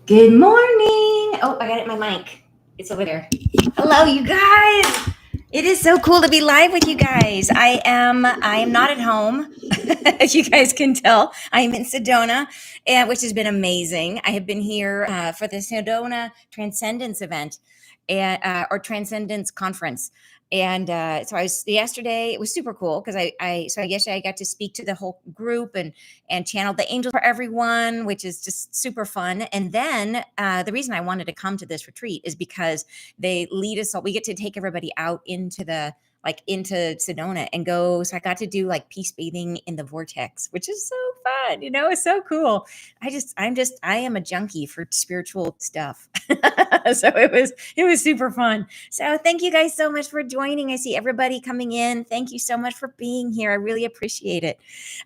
Good morning. Oh, I got it in my mic. It's over there. Hello, you guys. It is so cool to be live with you guys. I am not at home, as you guys can tell. I am in Sedona, which has been amazing. I have been here for the Sedona Transcendence event, or Transcendence Conference. And so I was yesterday. It was super cool because so yesterday I got to speak to the whole group and channeled the angels for everyone, which is just super fun. And then the reason I wanted to come to this retreat is because they lead us all. We get to take everybody out into Sedona and go. So I got to do like peace bathing in the vortex, which is so fun. It's so cool. I am a junkie for spiritual stuff. So it was super fun. So thank you guys so much for joining. I see everybody coming in. Thank you so much for being here. I really appreciate it.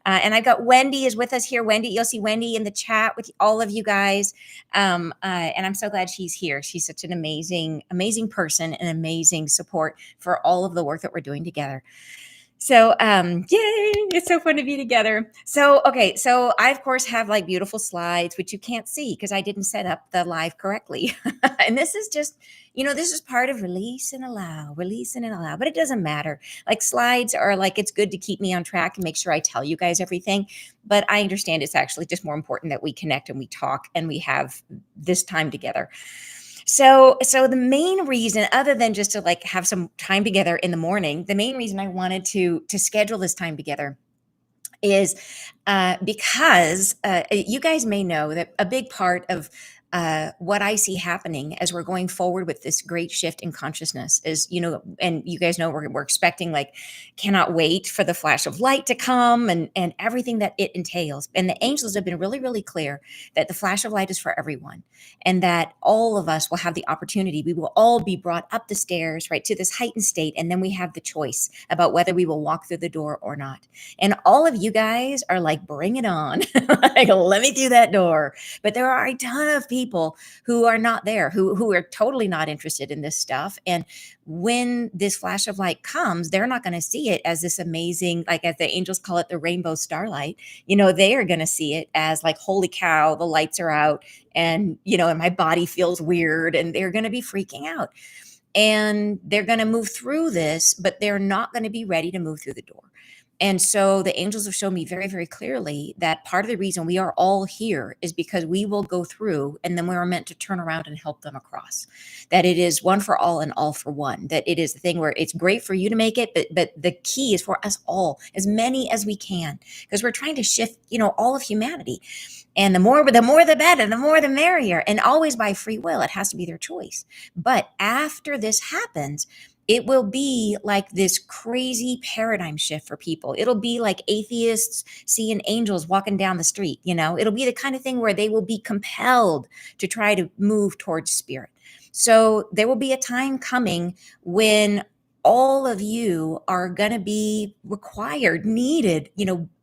And I've got Wendy is with us here. Wendy, you'll see Wendy in the chat with all of you guys. And I'm so glad she's here. She's such an amazing, amazing person and amazing support for all of the work that we're doing together. So, yay, it's so fun to be together. So, okay. So I, of course, have like beautiful slides, which you can't see because I didn't set up the live correctly. And this is just, this is part of release and allow, but it doesn't matter. Like slides are like, it's good to keep me on track and make sure I tell you guys everything. But I understand it's actually just more important that we connect and we talk and we have this time together. So the main reason, other than just to like have some time together in the morning, the main reason I wanted to schedule this time together is because you guys may know that a big part of what I see happening as we're going forward with this great shift in consciousness is, and you guys know we're expecting, like, cannot wait for the flash of light to come and everything that it entails. And the angels have been really, really clear that the flash of light is for everyone and that all of us will have the opportunity. We will all be brought up the stairs, right, to this heightened state. And then we have the choice about whether we will walk through the door or not. And all of you guys are like, bring it on. Like, let me through that door. But there are a ton of people who are not there, who are totally not interested in this stuff. And when this flash of light comes, they're not going to see it as this amazing, like as the angels call it, the rainbow starlight. They are going to see it as like, holy cow, the lights are out and, and my body feels weird, and they're going to be freaking out. And they're going to move through this, but they're not going to be ready to move through the door. And so the angels have shown me very, very clearly that part of the reason we are all here is because we will go through and then we are meant to turn around and help them across. That it is one for all and all for one. That it is the thing where it's great for you to make it, but the key is for us all, as many as we can, because we're trying to shift, all of humanity. And the more the better, the more the merrier, and always by free will. It has to be their choice. But after this happens, it will be like this crazy paradigm shift for people. It'll be like atheists seeing angels walking down the street. It'll be the kind of thing where they will be compelled to try to move towards spirit. So there will be a time coming when all of you are going to be required, needed,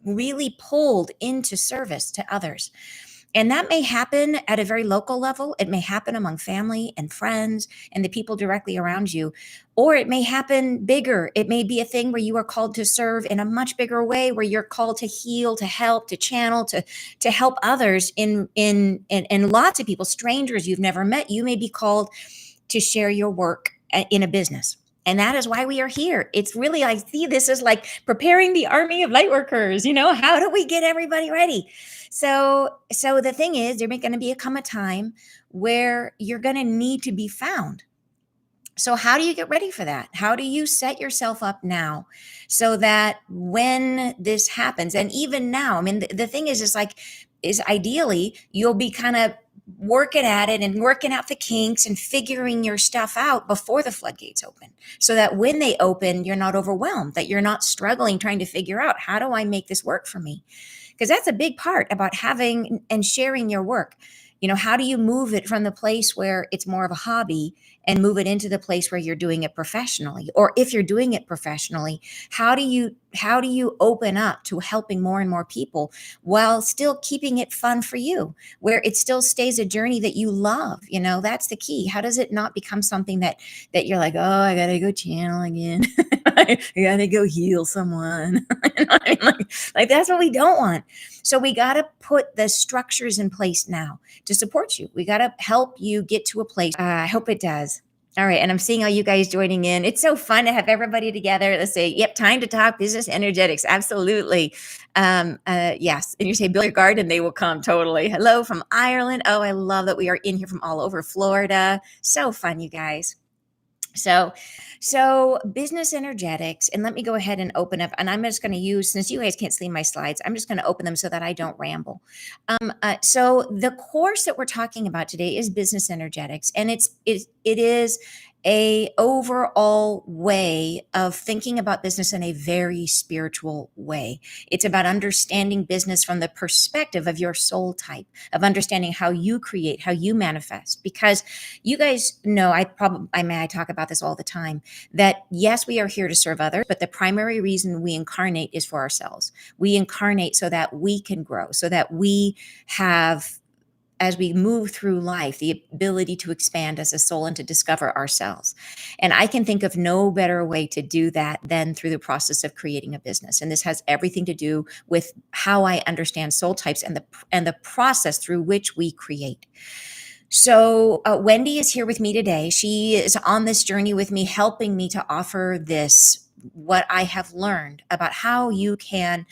really pulled into service to others. And that may happen at a very local level. It may happen among family and friends and the people directly around you, or it may happen bigger. It may be a thing where you are called to serve in a much bigger way, where you're called to heal, to help, to channel, to help others in lots of people, strangers you've never met. You may be called to share your work in a business. And that is why we are here. It's really, I see this as like preparing the army of light workers. How do we get everybody ready? So the thing is, there's going to come a time where you're going to need to be found. So how do you get ready for that? How do you set yourself up now so that when this happens, and even now, I mean, the thing is ideally you'll be kind of working at it and working out the kinks and figuring your stuff out before the floodgates open, so that when they open, you're not overwhelmed, that you're not struggling trying to figure out, how do I make this work for me? Because that's a big part about having and sharing your work. How do you move it from the place where it's more of a hobby and move it into the place where you're doing it professionally? Or if you're doing it professionally, how do you open up to helping more and more people while still keeping it fun for you, where it still stays a journey that you love? That's the key. How does it not become something that you're like, oh, I gotta go channel again. I gotta go heal someone. Like that's what we don't want. So we gotta put the structures in place now to support you. We gotta help you get to a place. I hope it does. All right. And I'm seeing all you guys joining in. It's so fun to have everybody together. Let's say, yep, time to talk business energetics. Absolutely. Yes. And you say, build your garden, they will come. Totally. Hello from Ireland. Oh, I love that we are in here from all over Florida. So fun, you guys. So business energetics, and let me go ahead and open up, and I'm just going to use, since you guys can't see my slides, I'm just going to open them so that I don't ramble. So the course that we're talking about today is business energetics, and it is a overall way of thinking about business in a very spiritual way. It's about understanding business from the perspective of your soul type, of understanding how you create, how you manifest. Because you guys know, I talk about this all the time, that yes, we are here to serve others, but the primary reason we incarnate is for ourselves. We incarnate so that we can grow, so that we have, as we move through life, the ability to expand as a soul and to discover ourselves. And I can think of no better way to do that than through the process of creating a business. And this has everything to do with how I understand soul types and the process through which we create. So Wendy is here with me today. She is on this journey with me, helping me to offer this, what I have learned about how you can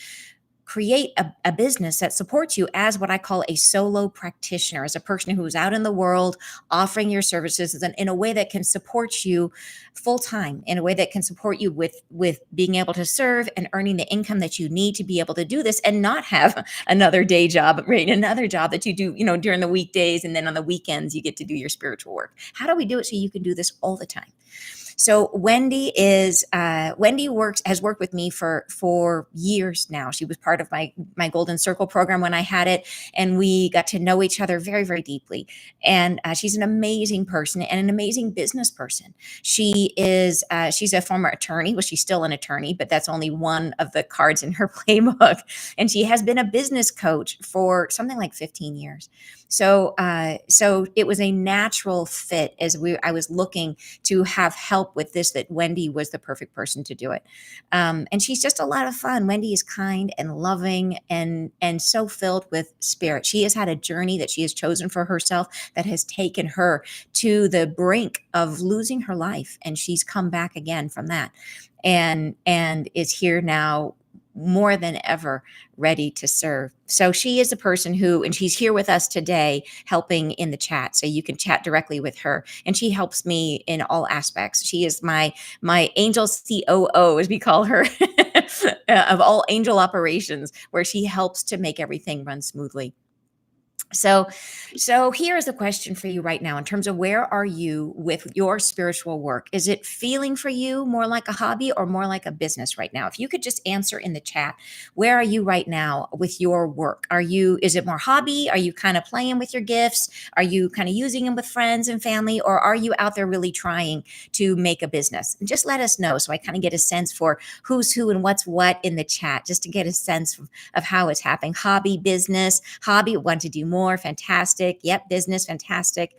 create a business that supports you as what I call a solo practitioner, as a person who's out in the world offering your services in a way that can support you full time, in a way that can support you with being able to serve and earning the income that you need to be able to do this and not have another day job, right? Another job that you do, during the weekdays, and then on the weekends you get to do your spiritual work. How do we do it so you can do this all the time? So Wendy has worked with me for years now. She was part of my Golden Circle program when I had it, and we got to know each other very, very deeply. And she's an amazing person and an amazing business person. She's a former attorney. Well, she's still an attorney, but that's only one of the cards in her playbook. And she has been a business coach for something like 15 years. So it was a natural fit as I was looking to have help with this, that Wendy was the perfect person to do it. And she's just a lot of fun. Wendy is kind and loving and so filled with spirit. She has had a journey that she has chosen for herself that has taken her to the brink of losing her life. And she's come back again from that and is here now more than ever ready to serve. So she is a person and she's here with us today helping in the chat. So you can chat directly with her, and she helps me in all aspects. She is my angel COO, as we call her, of all angel operations, where she helps to make everything run smoothly. So here is a question for you right now in terms of where are you with your spiritual work? Is it feeling for you more like a hobby or more like a business right now? If you could just answer in the chat, where are you right now with your work? Is it more hobby? Are you kind of playing with your gifts? Are you kind of using them with friends and family? Or are you out there really trying to make a business? And just let us know so I kind of get a sense for who's who and what's what in the chat, just to get a sense of how it's happening. Hobby, business, hobby, want to do more. Fantastic. Yep. Business. Fantastic.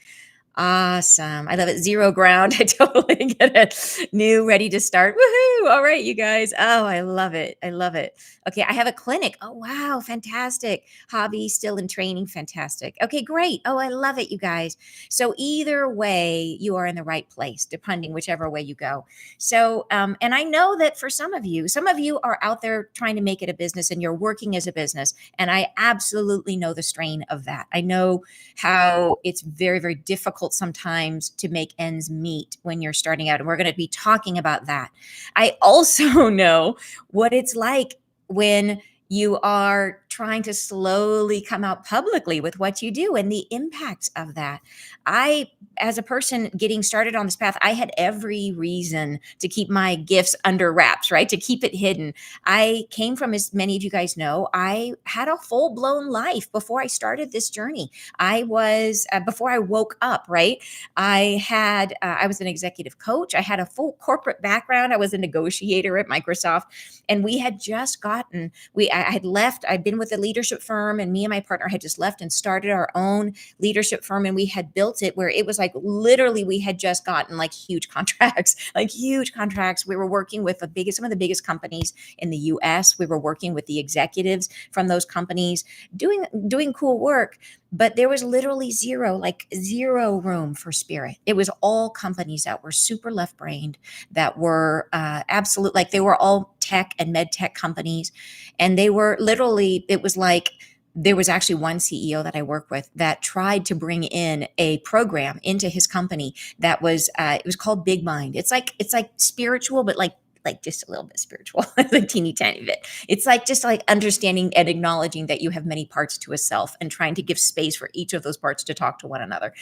Awesome. I love it. Zero ground. I totally get it. New, ready to start. Woohoo. All right, you guys. Oh, I love it. I love it. Okay. I have a clinic. Oh, wow. Fantastic. Hobby, still in training. Fantastic. Okay, great. Oh, I love it, you guys. So either way, you are in the right place, depending whichever way you go. So, and I know that for some of you are out there trying to make it a business and you're working as a business. And I absolutely know the strain of that. I know how it's very, very difficult sometimes to make ends meet when you're starting out. And we're going to be talking about that. I also know what it's like when You are trying to slowly come out publicly with what you do and the impacts of that. I, as a person getting started on this path, I had every reason to keep my gifts under wraps, right? To keep it hidden. I came from, as many of you guys know, I had a full blown life before I started this journey. I was, before I woke up, right? I was an executive coach. I had a full corporate background. I was a negotiator at Microsoft. And we had just gotten, I had left, I'd been with a leadership firm, and me and my partner had just left and started our own leadership firm. And we had built it where it was like literally we had just gotten like huge contracts, like huge contracts. We were working with some of the biggest companies in the US. We were working with the executives from those companies, doing cool work. But there was literally zero room for spirit. It was all companies that were super left brained, that were absolute, like they were all tech and med tech companies. And they were literally, it was like, there was actually one CEO that I work with that tried to bring in a program into his company that was, it was called Big Mind. It's like spiritual, but like just a little bit spiritual, a teeny tiny bit. It's like just like understanding and acknowledging that you have many parts to a self and trying to give space for each of those parts to talk to one another.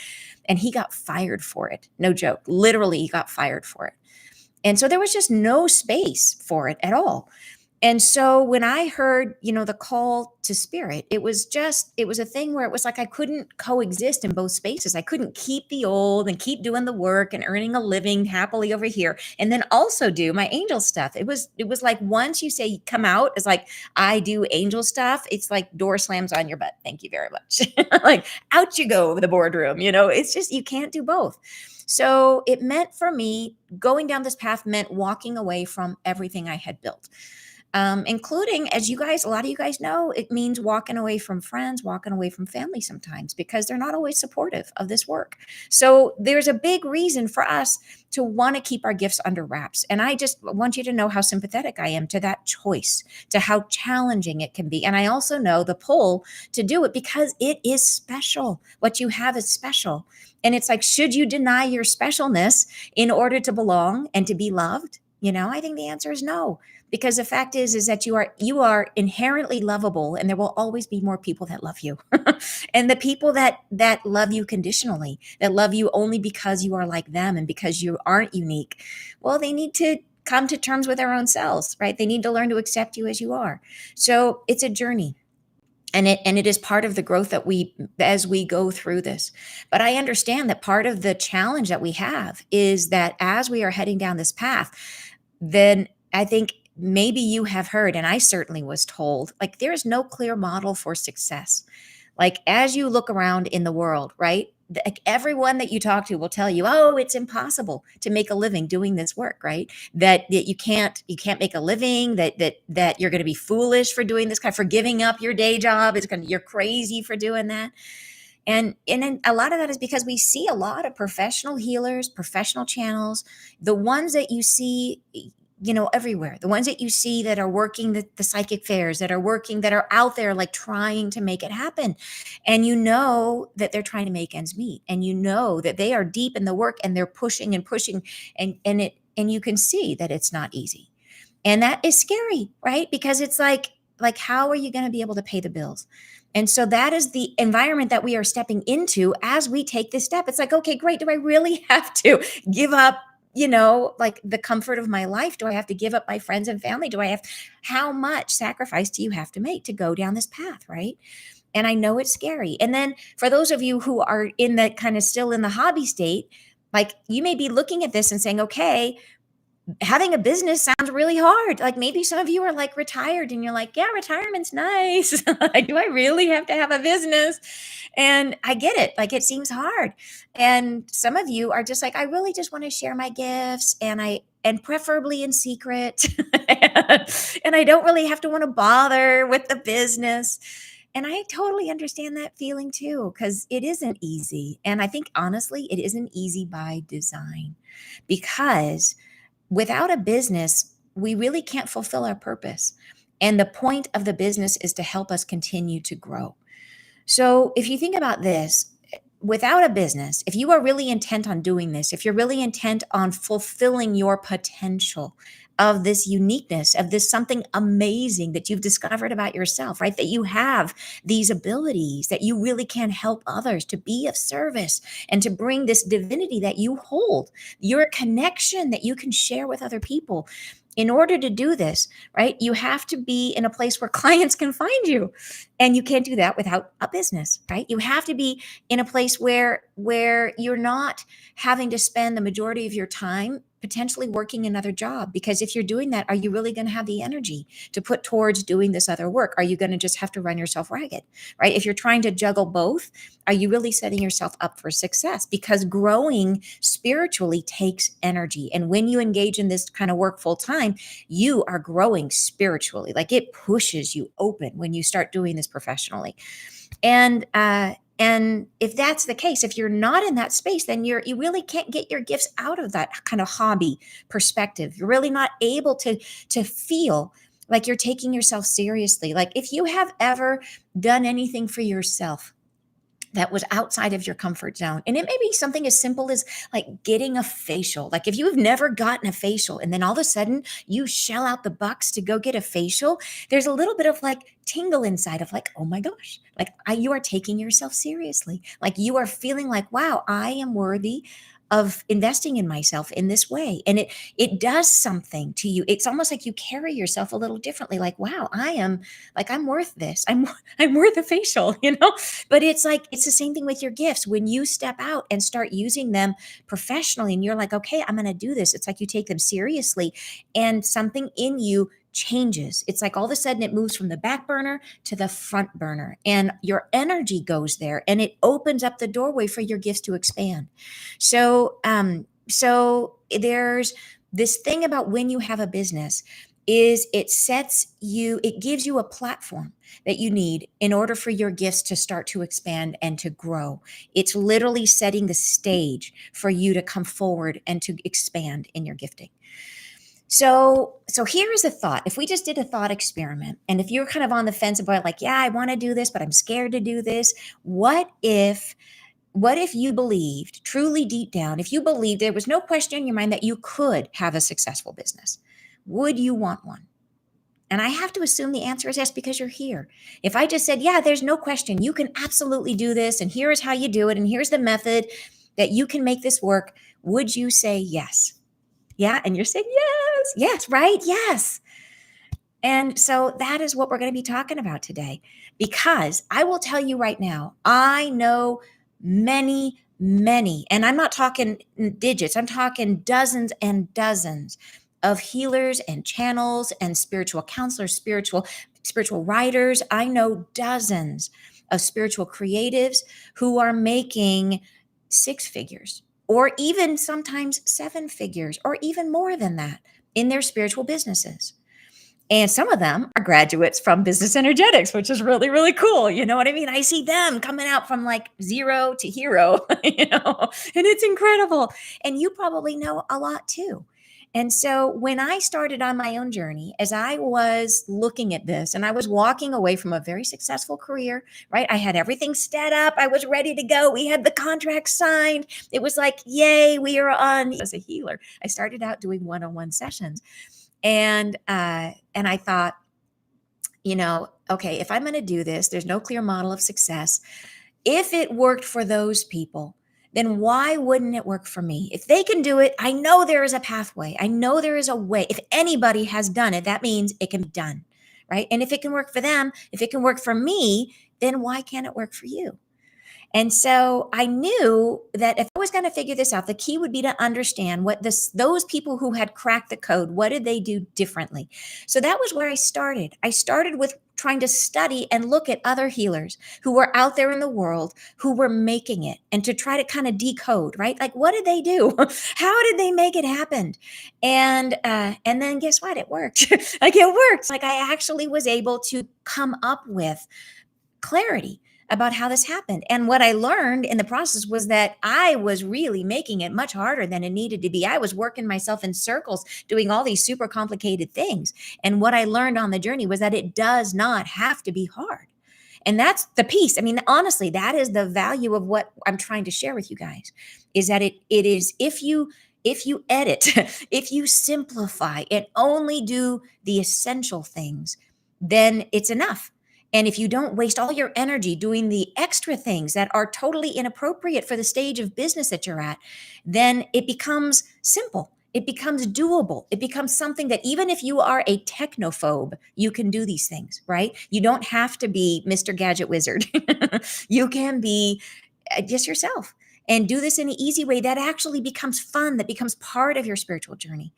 And he got fired for it. No joke. Literally, he got fired for it. And so there was just no space for it at all. And so when I heard, the call to spirit, it was a thing where it was like I couldn't coexist in both spaces. I couldn't keep the old and keep doing the work and earning a living happily over here and then also do my angel stuff. It was like once you say come out, it's like I do angel stuff, it's like door slams on your butt. Thank you very much. Like out you go over the boardroom, it's just you can't do both. So it meant for me, going down this path meant walking away from everything I had built. Including, as a lot of you guys know, it means walking away from friends, walking away from family sometimes because they're not always supportive of this work. So there's a big reason for us to want to keep our gifts under wraps. And I just want you to know how sympathetic I am to that choice, to how challenging it can be. And I also know the pull to do it because it is special. What you have is special. And it's like, should you deny your specialness in order to belong and to be loved? I think the answer is no. Because the fact is that you are inherently lovable, and there will always be more people that love you. And the people that love you conditionally, that love you only because you are like them and because you aren't unique, well, they need to come to terms with their own selves, right? They need to learn to accept you as you are. So it's a journey. And it is part of the growth that as we go through this. But I understand that part of the challenge that we have is that as we are heading down this path, then I think maybe you have heard, and I certainly was told, like there is no clear model for success. Like as you look around in the world, right? Like everyone that you talk to will tell you, oh, it's impossible to make a living doing this work, right? That you can't make a living, that you're going to be foolish for doing this for giving up your day job. You're crazy for doing that. And then a lot of that is because we see a lot of professional healers, professional channels, the ones that you see, everywhere, the ones that you see that are working the psychic fairs, that are out there like trying to make it happen. And that they're trying to make ends meet. And that they are deep in the work and they're pushing and pushing. And you can see that it's not easy. And that is scary, right? Because it's like how are you going to be able to pay the bills? And so that is the environment that we are stepping into as we take this step. It's like, okay, great. Do I really have to give up, like the comfort of my life? Do I have to give up my friends and family? How much sacrifice do you have to make to go down this path, right? And I know it's scary. And then for those of you who are in that kind of still in the hobby state, like you may be looking at this and saying, okay, having a business sounds really hard. Like maybe some of you are like retired and you're like, yeah, retirement's nice. Like, do I really have to have a business? And I get it. Like it seems hard. And some of you are just like, I really just want to share my gifts and preferably in secret. And I don't really have to want to bother with the business. And I totally understand that feeling too, because it isn't easy. And I think honestly, it isn't easy by design because without a business, we really can't fulfill our purpose. And the point of the business is to help us continue to grow. So if you think about this, without a business, if you are really intent on doing this, if you're really intent on fulfilling your potential, of this uniqueness, of this something amazing that you've discovered about yourself, right? That you have these abilities, that you really can help others, to be of service and to bring this divinity that you hold, your connection that you can share with other people. In order to do this, right, you have to be in a place where clients can find you. And you can't do that without a business, right? You have to be in a place where you're not having to spend the majority of your time potentially working another job. Because if you're doing that, are you really going to have the energy to put towards doing this other work? Are you going to just have to run yourself ragged, right? If you're trying to juggle both, are you really setting yourself up for success? Because growing spiritually takes energy. And when you engage in this kind of work full time, you are growing spiritually. Like, it pushes you open when you start doing this professionally. And if that's the case, if you're not in that space, then you really can't get your gifts out of that kind of hobby perspective. You're really not able to feel like you're taking yourself seriously. Like, if you have ever done anything for yourself that was outside of your comfort zone, and it may be something as simple as like getting a facial. Like, if you have never gotten a facial and then all of a sudden you shell out the bucks to go get a facial, there's a little bit of like tingle inside of like, oh my gosh, like you are taking yourself seriously. Like, you are feeling like, wow, I am worthy of investing in myself in this way. And it does something to you. It's almost like you carry yourself a little differently. Like, wow, I'm worth this. I'm worth a facial, But it's like, it's the same thing with your gifts. When you step out and start using them professionally and you're like, okay, I'm going to do this. It's like you take them seriously and something in you changes. It's like all of a sudden it moves from the back burner to the front burner, and your energy goes there, and it opens up the doorway for your gifts to expand. So there's this thing about when you have a business is it gives you a platform that you need in order for your gifts to start to expand and to grow. It's literally setting the stage for you to come forward and to expand in your gifting. So here is a thought. If we just did a thought experiment, and if you're kind of on the fence about like, yeah, I want to do this, but I'm scared to do this. What if you believed truly deep down, if you believed there was no question in your mind that you could have a successful business? Would you want one? And I have to assume the answer is yes, because you're here. If I just said, yeah, there's no question, you can absolutely do this, and here's how you do it, and here's the method that you can make this work, would you say yes? Yeah. And you're saying yes, right? Yes. And so that is what we're going to be talking about today, because I will tell you right now, I know many, and I'm not talking digits, I'm talking dozens and dozens of healers and channels and spiritual counselors, spiritual writers. I know dozens of spiritual creatives who are making 6 figures, or even sometimes 7 figures, or even more than that in their spiritual businesses. And some of them are graduates from business energetics, which is really, really cool. You know what I mean? I see them coming out from like zero to hero, and it's incredible. And you probably know a lot too. And so when I started on my own journey, as I was looking at this and I was walking away from a very successful career, right? I had everything set up. I was ready to go. We had the contract signed. It was like, yay, we are on. As a healer, I started out doing one-on-one sessions. And I thought, okay, if I'm going to do this, there's no clear model of success. If it worked for those people, then why wouldn't it work for me? If they can do it, I know there is a pathway. I know there is a way. If anybody has done it, that means it can be done, right? And if it can work for them, if it can work for me, then why can't it work for you? And so I knew that if I was going to figure this out, the key would be to understand what those people who had cracked the code, what did they do differently? So that was where I started. I started with trying to study and look at other healers who were out there in the world who were making it, and to try to kind of decode, right? Like, what did they do? How did they make it happen? And then guess what? It worked. Like, it worked. Like, I actually was able to come up with clarity about how this happened. And what I learned in the process was that I was really making it much harder than it needed to be. I was working myself in circles, doing all these super complicated things. And what I learned on the journey was that it does not have to be hard. And that's the piece. I mean, honestly, that is the value of what I'm trying to share with you guys, is that it is, if you if you edit, if you simplify and only do the essential things, then it's enough. And if you don't waste all your energy doing the extra things that are totally inappropriate for the stage of business that you're at, then it becomes simple. It becomes doable. It becomes something that even if you are a technophobe, you can do these things, right? You don't have to be Mr. Gadget Wizard. You can be just yourself and do this in an easy way that actually becomes fun, that becomes part of your spiritual journey.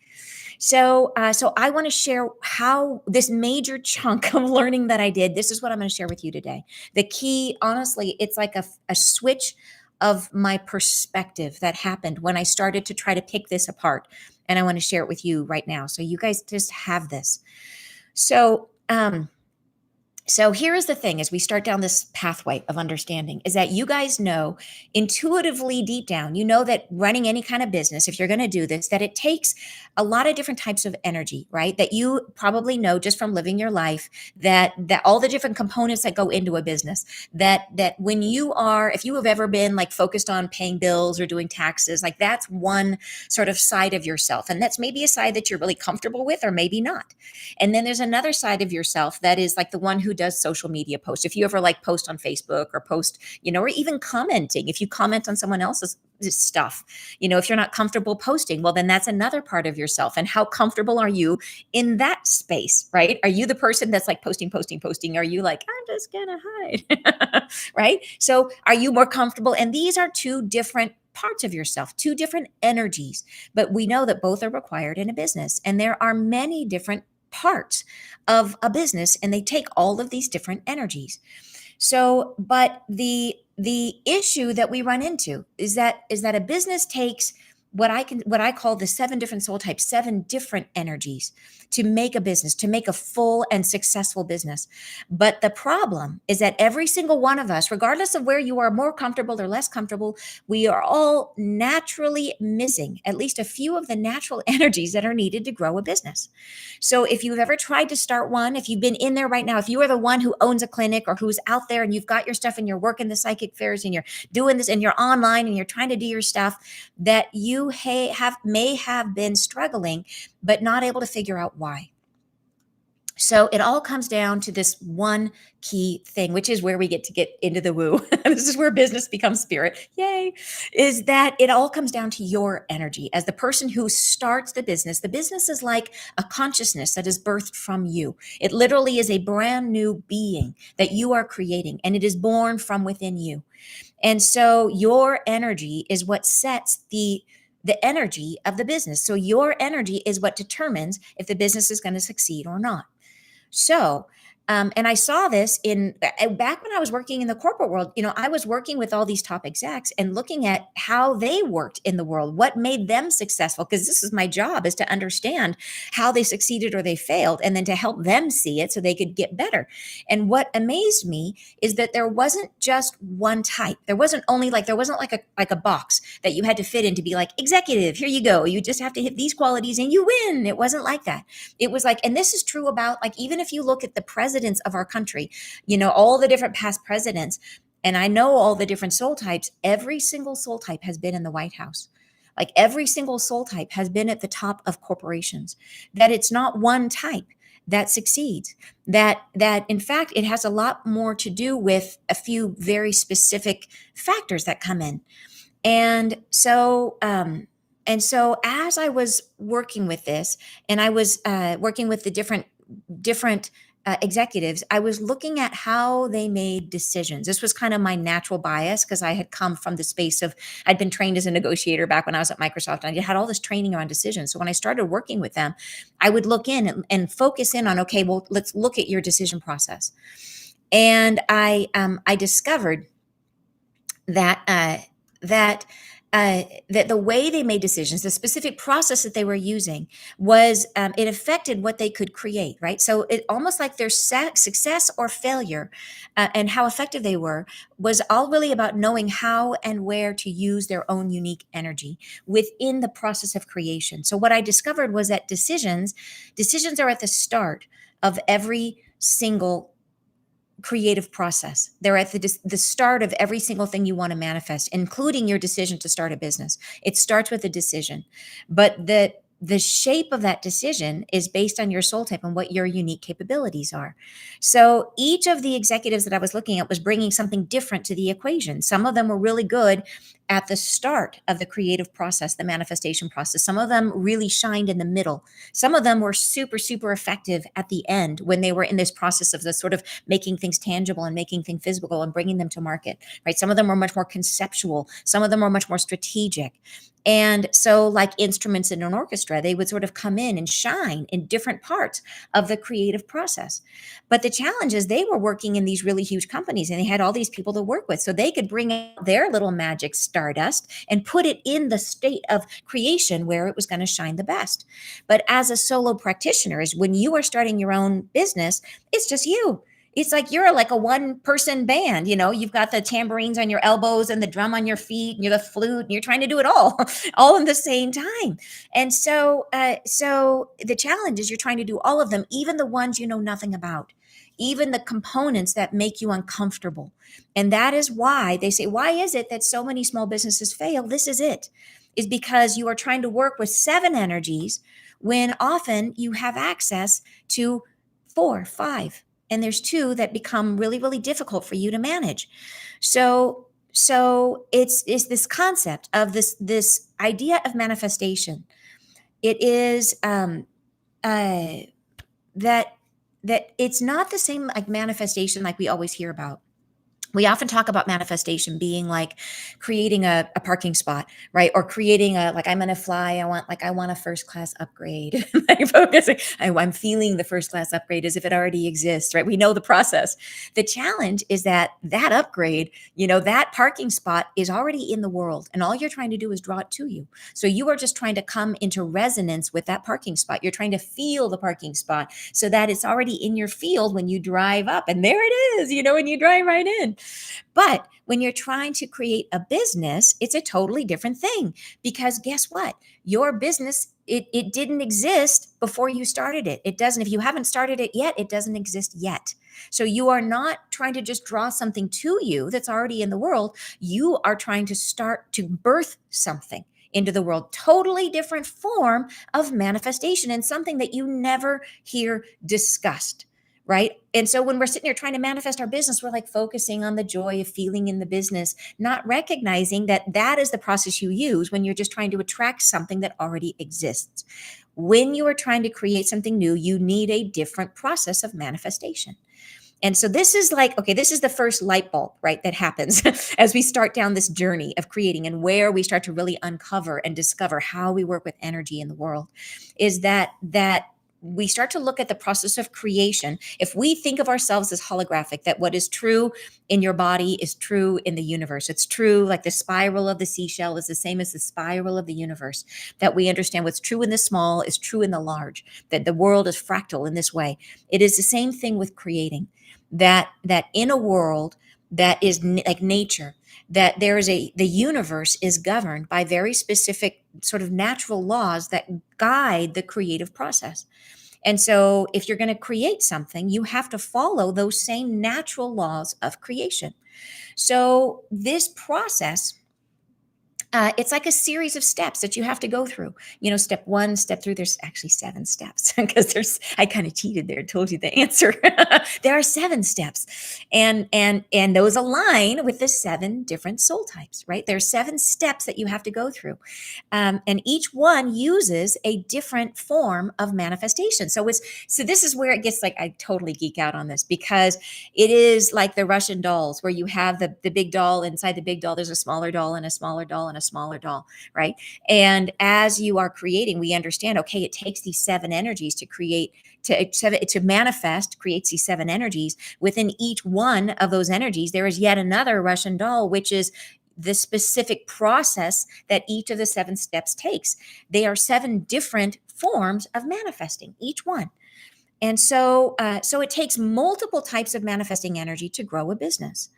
So I want to share how this major chunk of learning that I did. This is what I'm going to share with you today. The key, honestly, it's like a switch of my perspective that happened when I started to try to pick this apart. And I want to share it with you right now. So you guys just have this. So, so here is the thing as we start down this pathway of understanding is that you guys know intuitively deep down, you know that running any kind of business, if you're going to do this, that it takes a lot of different types of energy, right? That you probably know just from living your life that all the different components that go into a business, that when you are, if you have ever been like focused on paying bills or doing taxes, like that's one sort of side of yourself. And that's maybe a side that you're really comfortable with or maybe not. And then there's another side of yourself that is like the one who does social media posts. If you ever like post on Facebook or post, or even commenting, if you comment on someone else's stuff, if you're not comfortable posting, well, then that's another part of yourself. And how comfortable are you in that space, right? Are you the person that's like posting? Are you like, I'm just gonna hide, right? So are you more comfortable? And these are two different parts of yourself, two different energies, but we know that both are required in a business. And there are many different parts of a business and they take all of these different energies. So, but the issue that we run into is that a business takes what I call the 7 different soul types, 7 different energies to make a business, to make a full and successful business. But the problem is that every single one of us, regardless of where you are more comfortable or less comfortable, we are all naturally missing at least a few of the natural energies that are needed to grow a business. So if you've ever tried to start one, if you've been in there right now, if you are the one who owns a clinic or who's out there and you've got your stuff and you're working the psychic fairs and you're doing this and you're online and you're trying to do your stuff, that you may have been struggling, but not able to figure out why. So it all comes down to this one key thing, which is where we get into the woo. This is where business becomes spirit. Yay. Is that it all comes down to your energy as the person who starts the business. The business is like a consciousness that is birthed from you. It literally is a brand new being that you are creating, and it is born from within you. And so your energy is what sets the energy of the business. So your energy is what determines if the business is going to succeed or not. So, and I saw this back when I was working in the corporate world. I was working with all these top execs and looking at how they worked in the world, what made them successful, because this is my job, is to understand how they succeeded or they failed, and then to help them see it so they could get better. And what amazed me is that there wasn't just one type. There wasn't like a box that you had to fit in to be like, executive, here you go. You just have to hit these qualities and you win. It wasn't like that. It was like, and this is true about like, even if you look at the presidents of our country, all the different past presidents, and I know all the different soul types, every single soul type has been in the White House. Like every single soul type has been at the top of corporations. That it's not one type that succeeds. That in fact, it has a lot more to do with a few very specific factors that come in. And so as I was working with this, and I was working with the different executives, I was looking at how they made decisions. This was kind of my natural bias because I had come from the space of, I'd been trained as a negotiator back when I was at Microsoft. And I had all this training around decisions. So when I started working with them, I would look in and focus in on, okay, well, let's look at your decision process. And I discovered that that the way they made decisions, the specific process that they were using was, it affected what they could create, right? So it almost like their success or failure and how effective they were was all really about knowing how and where to use their own unique energy within the process of creation. So what I discovered was that decisions are at the start of every single creative process. They're at the start of every single thing you want to manifest, including your decision to start a business. It starts with a decision, but the shape of that decision is based on your soul type and what your unique capabilities are. So each of the executives that I was looking at was bringing something different to the equation. Some of them were really good at the start of the creative process, the manifestation process. Some of them really shined in the middle. Some of them were super, super effective at the end when they were in this process of the sort of making things tangible and making things physical and bringing them to market, right? Some of them were much more conceptual. Some of them were much more strategic. And so, like instruments in an orchestra, they would sort of come in and shine in different parts of the creative process. But the challenge is they were working in these really huge companies and they had all these people to work with. So they could bring out their little magic stardust and put it in the state of creation where it was going to shine the best. But as a solo practitioner, is when you are starting your own business, it's just you. It's like you're like a one person band, you've got the tambourines on your elbows and the drum on your feet and you're the flute and you're trying to do it all, all in the same time. And so the challenge is you're trying to do all of them, even the ones you know nothing about, even the components that make you uncomfortable. And that is why they say, why is it that so many small businesses fail? This is because you are trying to work with 7 energies when often you have access to 4, 5, and there's 2 that become really, really difficult for you to manage. So it's this concept of this idea of manifestation. It is that it's not the same like manifestation like we always hear about. We often talk about manifestation being like creating a parking spot, right? Or creating like, I'm going to fly. I want a first class upgrade. I'm feeling the first class upgrade as if it already exists, right? We know the process. The challenge is that upgrade, that parking spot is already in the world and all you're trying to do is draw it to you. So you are just trying to come into resonance with that parking spot. You're trying to feel the parking spot so that it's already in your field when you drive up and there it is, when you drive right in. But when you're trying to create a business, it's a totally different thing because guess what? Your business, it didn't exist before you started it. It doesn't. If you haven't started it yet, it doesn't exist yet. So you are not trying to just draw something to you that's already in the world. You are trying to start to birth something into the world, totally different form of manifestation and something that you never hear discussed. Right. And so when we're sitting here trying to manifest our business, we're like focusing on the joy of feeling in the business, not recognizing that is the process you use when you're just trying to attract something that already exists. When you are trying to create something new, you need a different process of manifestation. And so this is like, okay, this is the first light bulb, right, that happens as we start down this journey of creating and where we start to really uncover and discover how we work with energy in the world is that we start to look at the process of creation. If we think of ourselves as holographic, that what is true in your body is true in the universe. It's true, like the spiral of the seashell is the same as the spiral of the universe, that we understand what's true in the small is true in the large, that the world is fractal in this way. It is the same thing with creating, that in a world that is like nature, that the universe is governed by very specific sort of natural laws that guide the creative process. And so if you're going to create something, you have to follow those same natural laws of creation. So this process, it's like a series of steps that you have to go through. Step 1, step 3. There's actually 7 steps because I kind of cheated there, told you the answer. There are 7 steps, and those align with the 7 different soul types. Right? There are 7 steps that you have to go through, and each one uses a different form of manifestation. So this is where it gets like I totally geek out on this because it is like the Russian dolls where you have the big doll. Inside the big doll, there's a smaller doll and a smaller doll and a smaller doll, right? And as you are creating, we understand, okay, it takes these 7 energies to create, to manifest, creates these 7 energies. Within each one of those energies, there is yet another Russian doll, which is the specific process that each of the 7 steps takes. They are 7 different forms of manifesting, each one. And so it takes multiple types of manifesting energy to grow a business.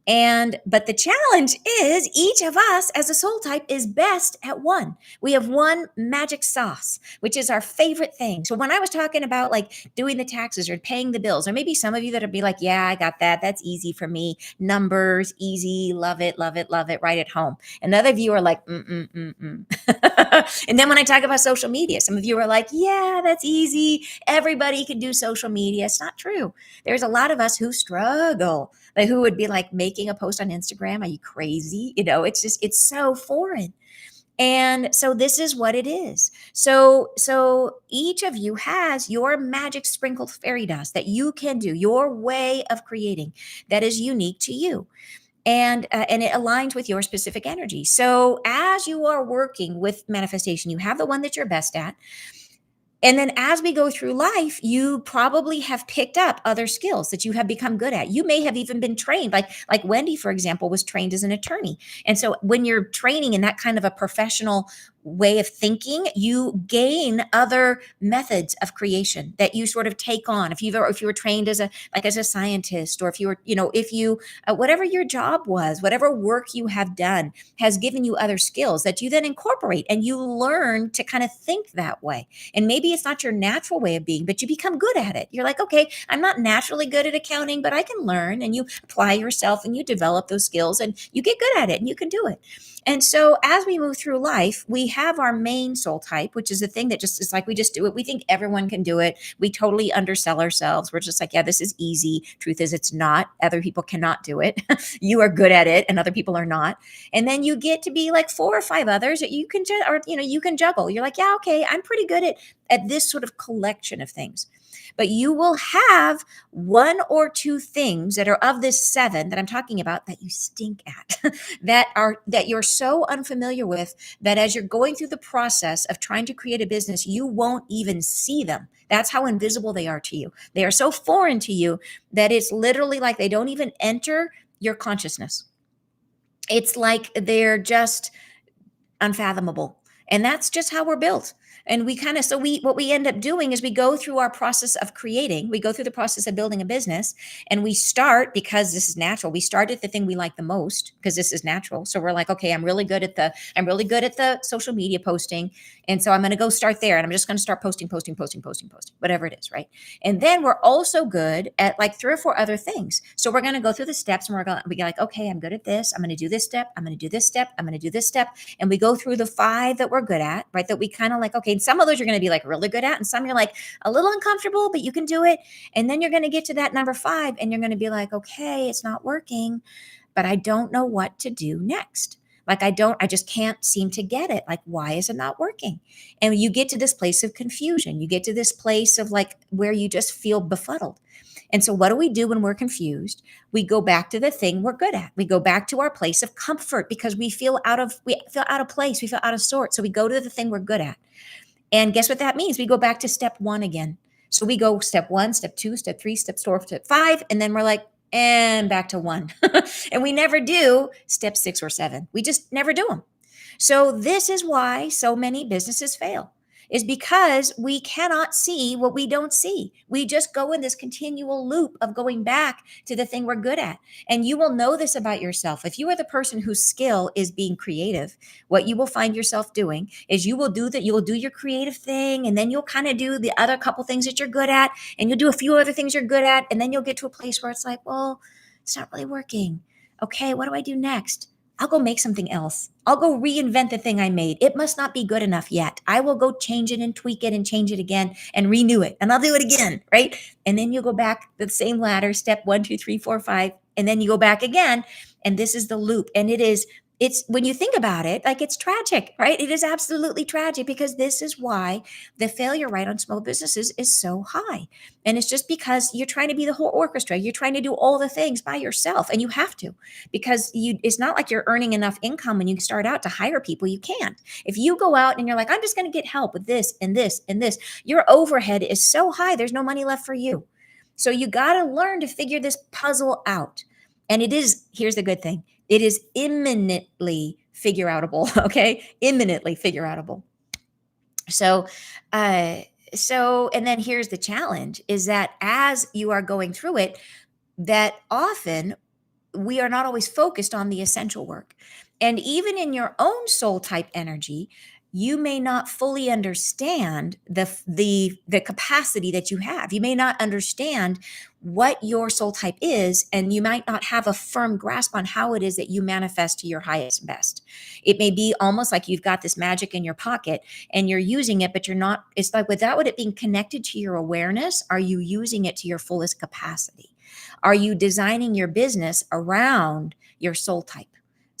But the challenge is each of us as a soul type is best at one. We have one magic sauce, which is our favorite thing. So when I was talking about like doing the taxes or paying the bills, or maybe some of you that'll be like, yeah, I got that. That's easy for me. Numbers, easy, love it, love it, love it, right at home. And other of you are like, and then when I talk about social media, some of you are like, yeah, that's easy. Everybody can do social media. It's not true. There's a lot of us who struggle, like who would be like making a post on Instagram. Are you crazy? It's just, it's so foreign. And so this is what it is. So each of you has your magic sprinkled fairy dust that you can do, your way of creating that is unique to you. And it aligns with your specific energy. So as you are working with manifestation, you have the one that you're best at. And then as we go through life, you probably have picked up other skills that you have become good at. You may have even been trained, like Wendy, for example, was trained as an attorney. And so when you're training in that kind of a professional way of thinking, you gain other methods of creation that you sort of take on. If you were trained as a scientist, or if you were, if you whatever your job was, whatever work you have done has given you other skills that you then incorporate, and you learn to kind of think that way. And maybe it's not your natural way of being, but you become good at it. You're like, okay, I'm not naturally good at accounting, but I can learn. And you apply yourself and you develop those skills and you get good at it and you can do it. And so as we move through life, we have our main soul type, which is the thing that just is like, we just do it. We think everyone can do it. We totally undersell ourselves. We're just like, yeah, this is easy. Truth is, it's not. Other people cannot do it. You are good at it and other people are not. And then you get to be like 4 or 5 others that you can you can juggle. You're like, yeah, okay, I'm pretty good at this sort of collection of things. But you will have 1 or 2 things that are of this 7 that I'm talking about that you stink at, that you're so unfamiliar with that as you're going through the process of trying to create a business, you won't even see them. That's how invisible they are to you. They are so foreign to you that it's literally like they don't even enter your consciousness. It's like they're just unfathomable. And that's just how we're built. And what we end up doing is we go through our process of creating, we go through the process of building a business, and we start, because this is natural, we start at the thing we like the most because this is natural. So we're like, okay, I'm really good at the social media posting. And so I'm going to go start there, and I'm just going to start posting, whatever it is. Right. And then we're also good at like 3 or 4 other things. So we're going to go through the steps, and we're going to be like, okay, I'm good at this. I'm going to do this step. I'm going to do this step. I'm going to do this step. And we go through the 5 that we're good at, right? That we kind of like, okay, and some of those you're going to be like really good at, and some you're like a little uncomfortable, but you can do it. And then you're going to get to that number 5, and you're going to be like, okay, it's not working, but I don't know what to do next. Like I just can't seem to get it. Like, why is it not working? And you get to this place of confusion. You get to this place of like where you just feel befuddled. And so what do we do when we're confused? We go back to the thing we're good at. We go back to our place of comfort because we feel out of place. We feel out of sorts. So we go to the thing we're good at. And guess what that means? We go back to step 1 again. So we go step 1, step 2, step 3, step 4, step 5, and then we're like, and back to 1. And we never do step 6 or 7. We just never do them. So this is why so many businesses fail, is because we cannot see what we don't see. We just go in this continual loop of going back to the thing we're good at. And you will know this about yourself. If you are the person whose skill is being creative, what you will find yourself doing is you will do your creative thing, and then you'll kind of do the other couple things that you're good at, and you'll do a few other things you're good at, and then you'll get to a place where it's like, well, it's not really working. Okay, what do I do next? I'll go make something else. I'll go reinvent the thing I made. It must not be good enough yet. I will go change it and tweak it and change it again and renew it. And I'll do it again, right? And then you go back the same ladder, step 1, 2, 3, 4, 5, and then you go back again. And this is the loop. And it's when you think about it, like it's tragic, right? It is absolutely tragic because this is why the failure rate on small businesses is so high. And it's just because you're trying to be the whole orchestra. You're trying to do all the things by yourself, and you have to, because it's not like you're earning enough income when you start out to hire people. You can't. If you go out and you're like, I'm just going to get help with this and this and this, your overhead is so high, there's no money left for you. So you got to learn to figure this puzzle out. And here's the good thing. It is imminently figure outable. Okay. Imminently figure outable. So, and then here's the challenge is that as you are going through it, that often we are not always focused on the essential work. And even in your own soul type energy, you may not fully understand the capacity that you have. You may not understand what your soul type is, and you might not have a firm grasp on how it is that you manifest to your highest best. It may be almost like you've got this magic in your pocket and you're using it, but you're not, it's like without it being connected to your awareness, are you using it to your fullest capacity? Are you designing your business around your soul type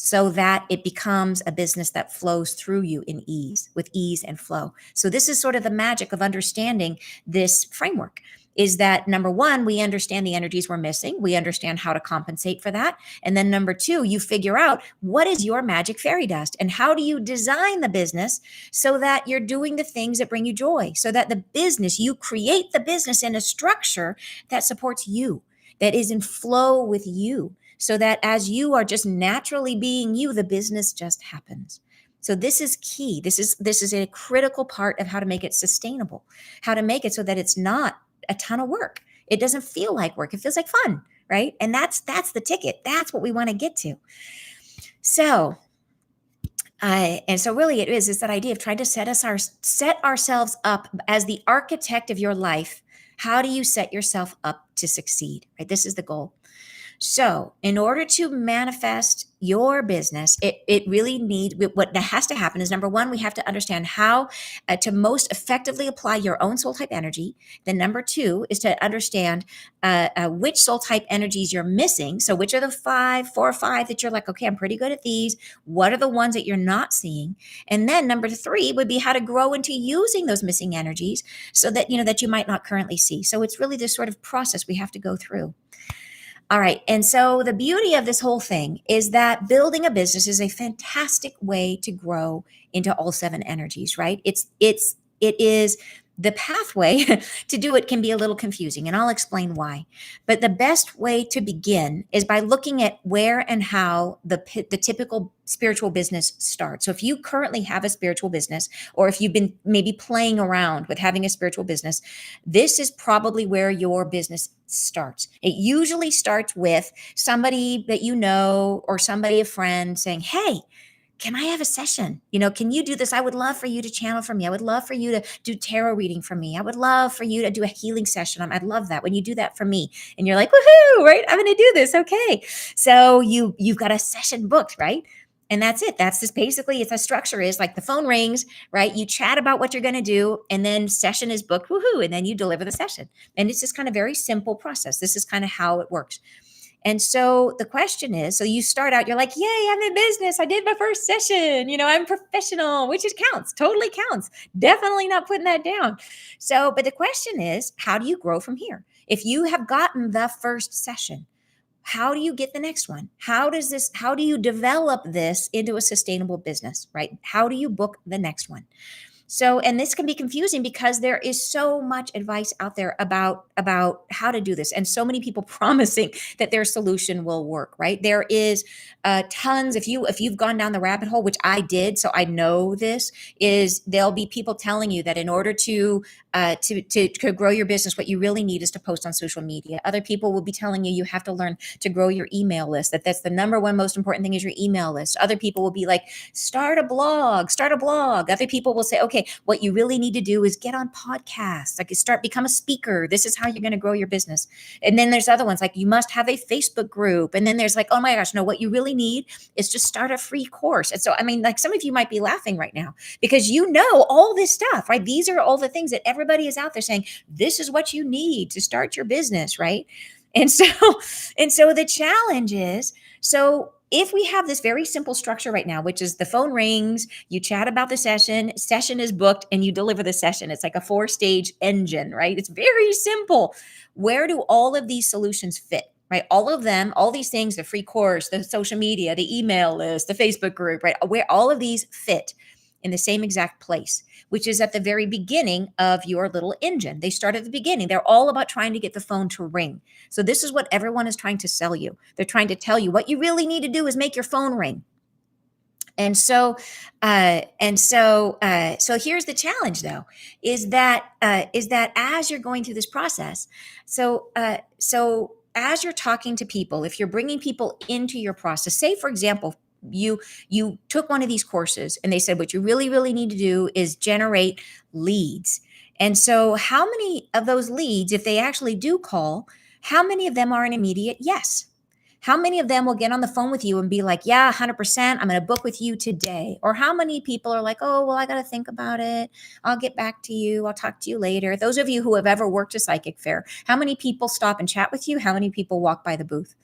so that it becomes a business that flows through you in ease, with ease and flow? So this is sort of the magic of understanding this framework, is that number one, we understand the energies we're missing. We understand how to compensate for that. And then number two, you figure out what is your magic fairy dust and how do you design the business so that you're doing the things that bring you joy, so that the business, you create the business in a structure that supports you, that is in flow with you, so that as you are just naturally being you, the business just happens. So this is key. This is a critical part of how to make it sustainable, how to make it so that it's not a ton of work. It doesn't feel like work. It feels like fun, right? And that's the ticket. That's what we want to get to. So and so really it is that idea of trying to set ourselves up as the architect of your life. How do you set yourself up to succeed, right? This is the goal. So in order to manifest your business, it really needs, what has to happen is number one, we have to understand how to most effectively apply your own soul type energy. Then number two is to understand which soul type energies you're missing. So which are the 4 or 5 that you're like, okay, I'm pretty good at these. What are the ones that you're not seeing? And then number three would be how to grow into using those missing energies so that, that you might not currently see. So it's really this sort of process we have to go through. All right. And so the beauty of this whole thing is that building a business is a fantastic way to grow into all 7 energies, right? It is the pathway to do it can be a little confusing, and I'll explain why. But the best way to begin is by looking at where and how the typical spiritual business starts. So if you currently have a spiritual business, or if you've been maybe playing around with having a spiritual business, this is probably where your business starts. It usually starts with somebody that you know, or somebody, a friend, saying, hey, can I have a session? Can you do this? I would love for you to channel for me. I would love for you to do tarot reading for me. I would love for you to do a healing session. I'd love that when you do that for me. And you're like, woohoo, right? I'm going to do this. Okay. So you've got a session booked, right? And that's it. That's just basically, it's a structure is like the phone rings, right? You chat about what you're going to do, and then session is booked, woohoo, and then you deliver the session. And it's just kind of very simple process. This is kind of how it works. And so the question is, so you start out, you're like, yay, I'm in business. I did my first session. I'm professional, which counts, totally counts. Definitely not putting that down. So, but the question is, how do you grow from here? If you have gotten the first session, how do you get the next one? How do you develop this into a sustainable business, right? How do you book the next one? So, and this can be confusing because there is so much advice out there about how to do this, and so many people promising that their solution will work, right? There is tons. If you've gone down the rabbit hole, which I did, so I know this, is there'll be people telling you that in order to grow your business, what you really need is to post on social media. Other people will be telling you have to learn to grow your email list, that's the number one most important thing is your email list. Other people will be like, start a blog. Other people will say, okay, what you really need to do is get on podcasts, like become a speaker. This is how you're going to grow your business. And then there's other ones like you must have a Facebook group. And then there's like, oh my gosh, no, what you really need is just start a free course. And so, I mean, like some of you might be laughing right now because all this stuff, right? These are all the things that everybody is out there saying, this is what you need to start your business, right? And so the challenge is, so if we have this very simple structure right now, which is the phone rings, you chat about the session is booked, and you deliver the session. It's like a 4-stage engine, right? It's very simple. Where do all of these solutions fit, right? All of them, all these things, the free course, the social media, the email list, the Facebook group, right? Where all of these fit in the same exact place, which is at the very beginning of your little engine. They start at the beginning. They're all about trying to get the phone to ring. So this is what everyone is trying to sell you. They're trying to tell you what you really need to do is make your phone ring. And so here's the challenge, though, is that as you're going through this process, so as you're talking to people, if you're bringing people into your process, say for example, you took one of these courses and they said what you really really need to do is generate leads. And so how many of those leads, if they actually do call, how many of them are an immediate yes? How many of them will get on the phone with you and be like, yeah, 100%, I'm going to book with you today? Or how many people are like, oh, well, I got to think about it. I'll get back to you. I'll talk to you later. Those of you who have ever worked a psychic fair, how many people stop and chat with you? How many people walk by the booth,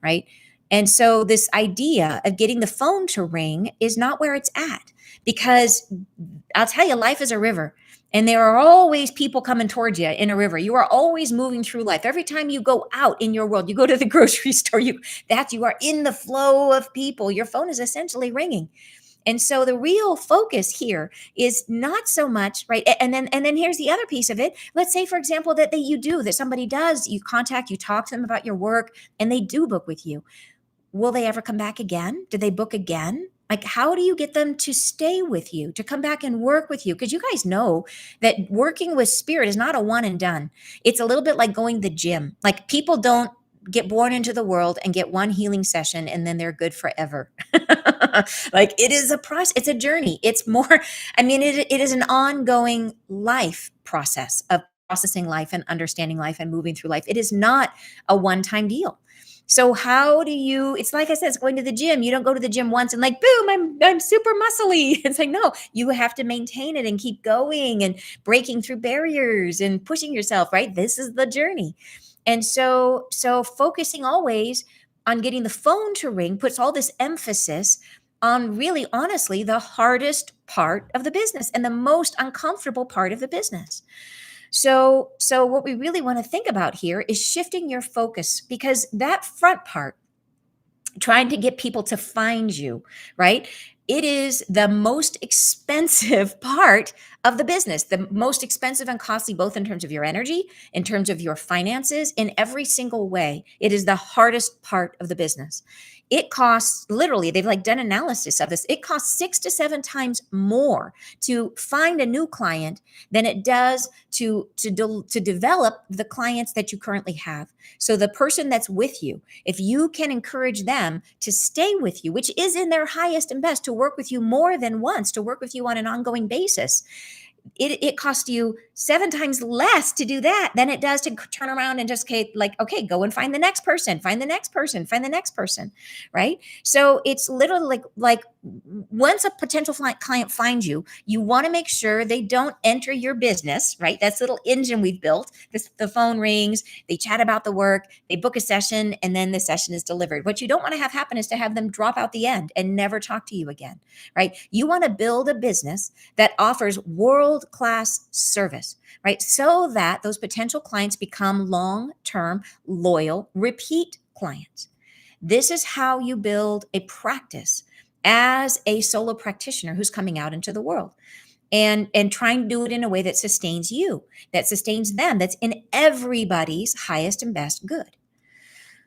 right? And so this idea of getting the phone to ring is not where it's at, because I'll tell you, life is a river. And there are always people coming towards you in a river. You are always moving through life. Every time you go out in your world, you go to the grocery store, you are in the flow of people. Your phone is essentially ringing. And so the real focus here is not so much, right? And then here's the other piece of it. Let's say, for example, that somebody does, you contact, you talk to them about your work, and they do book with you. Will they ever come back again? Do they book again? Like, how do you get them to stay with you, to come back and work with you? Because you guys know that working with spirit is not a one and done. It's a little bit like going to the gym. Like, people don't get born into the world and get one healing session and then they're good forever. Like, it is a process. It's a journey. It's more, I mean, it is an ongoing life process of processing life and understanding life and moving through life. It is not a one-time deal. So how do you, it's like I said, it's going to the gym. You don't go to the gym once and like, boom, I'm super muscly. It's like, no, you have to maintain it and keep going and breaking through barriers and pushing yourself, right? This is the journey. And so focusing always on getting the phone to ring puts all this emphasis on, really, honestly, the hardest part of the business and the most uncomfortable part of the business. So what we really want to think about here is shifting your focus, because that front part, trying to get people to find you, right? It is the most expensive part of the business, the most expensive and costly, both in terms of your energy, in terms of your finances, in every single way. It is the hardest part of the business. It costs, literally, they've like done analysis of this. It costs 6 to 7 times more to find a new client than it does to develop the clients that you currently have. So the person that's with you, if you can encourage them to stay with you, which is in their highest and best, to work with you more than once, to work with you on an ongoing basis, it costs you 7 times less to do that than it does to turn around and just okay, go and find the next person, find the next person, find the next person, right? So it's literally like once a potential client finds you, you want to make sure they don't enter your business, right? That's little engine we've built. The phone rings, they chat about the work, they book a session, and then the session is delivered. What you don't want to have happen is to have them drop out the end and never talk to you again, right? You want to build a business that offers world-class service, right? So that those potential clients become long-term, loyal, repeat clients. This is how you build a practice as a solo practitioner who's coming out into the world, and trying to do it in a way that sustains you, that sustains them, that's in everybody's highest and best good.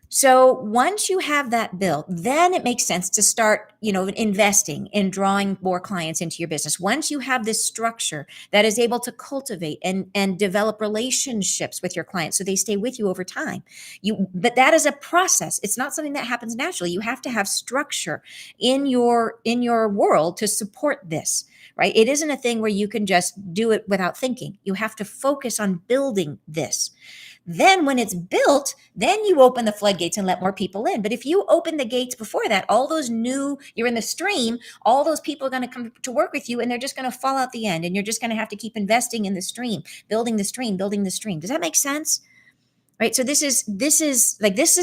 So once you have that built, then it makes sense to start, investing in drawing more clients into your business. Once you have this structure that is able to cultivate and develop relationships with your clients so they stay with you over time. But that is a process. It's not something that happens naturally. You have to have structure in your world to support this, right? It isn't a thing where you can just do it without thinking. You have to focus on building this. Then when it's built, then you open the floodgates and let more people in. But if you open the gates before that, you're in the stream, all those people are going to come to work with you and they're just going to fall out the end. And you're just going to have to keep investing in the stream, building the stream, building the stream. Does that make sense? Right. So this is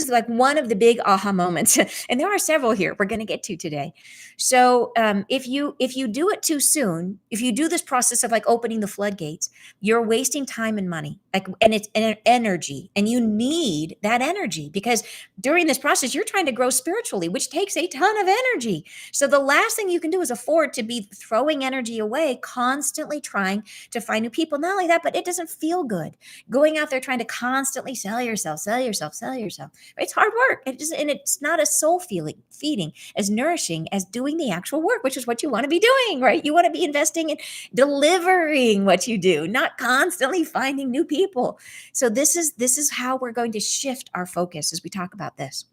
like one of the big aha moments. And there are several here we're going to get to today. So if you do it too soon, if you do this process of like opening the floodgates, you're wasting time and money, and it's energy, and you need that energy, because during this process, you're trying to grow spiritually, which takes a ton of energy. So the last thing you can do is afford to be throwing energy away, constantly trying to find new people. Not only that, but it doesn't feel good going out there trying to constantly sell yourself, sell yourself, sell yourself. Right? It's hard work. And it's not as soul feeding, as nourishing as doing the actual work, which is what you want to be doing, right? You want to be investing in delivering what you do, not constantly finding new people. So this is how we're going to shift our focus as we talk about this.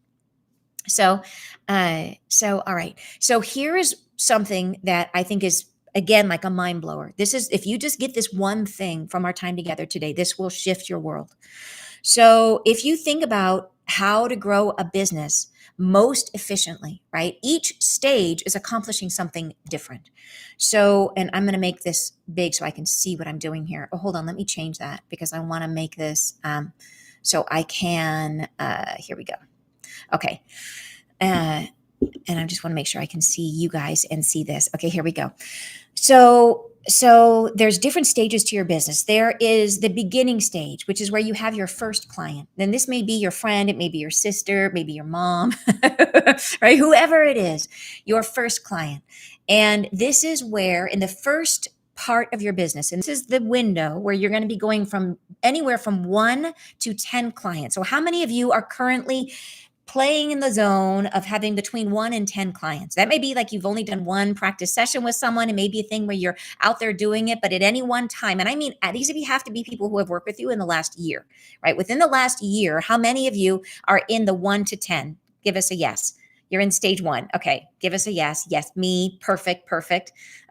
So all right. So here is something that I think is, again, like a mind blower. This is, if you just get this one thing from our time together today, this will shift your world. So if you think about how to grow a business most efficiently, right? Each stage is accomplishing something different. So, and I'm going to make this big so I can see what I'm doing here. Oh, hold on. Let me change that because I want to make this so I can, here we go. Okay. And I just want to make sure I can see you guys and see this. Okay, here we go. So there's different stages to your business. There is the beginning stage, which is where you have your first client. Then this may be your friend, it may be your sister, maybe your mom, right? Whoever it is, your first client. And this is where in the first part of your business, and this is the window where you're going to be going from anywhere from 1 to 10 clients. So how many of you are currently playing in the zone of having between 1 and 10 clients? That may be like you've only done one practice session with someone. It may be a thing where you're out there doing it, but at any one time, and I mean, these of you have to be people who have worked with you in the last year, right? Within the last year, how many of you are in the 1 to 10? Give us a yes. You're in stage 1. Okay. Give us a yes. Yes. Me. Perfect.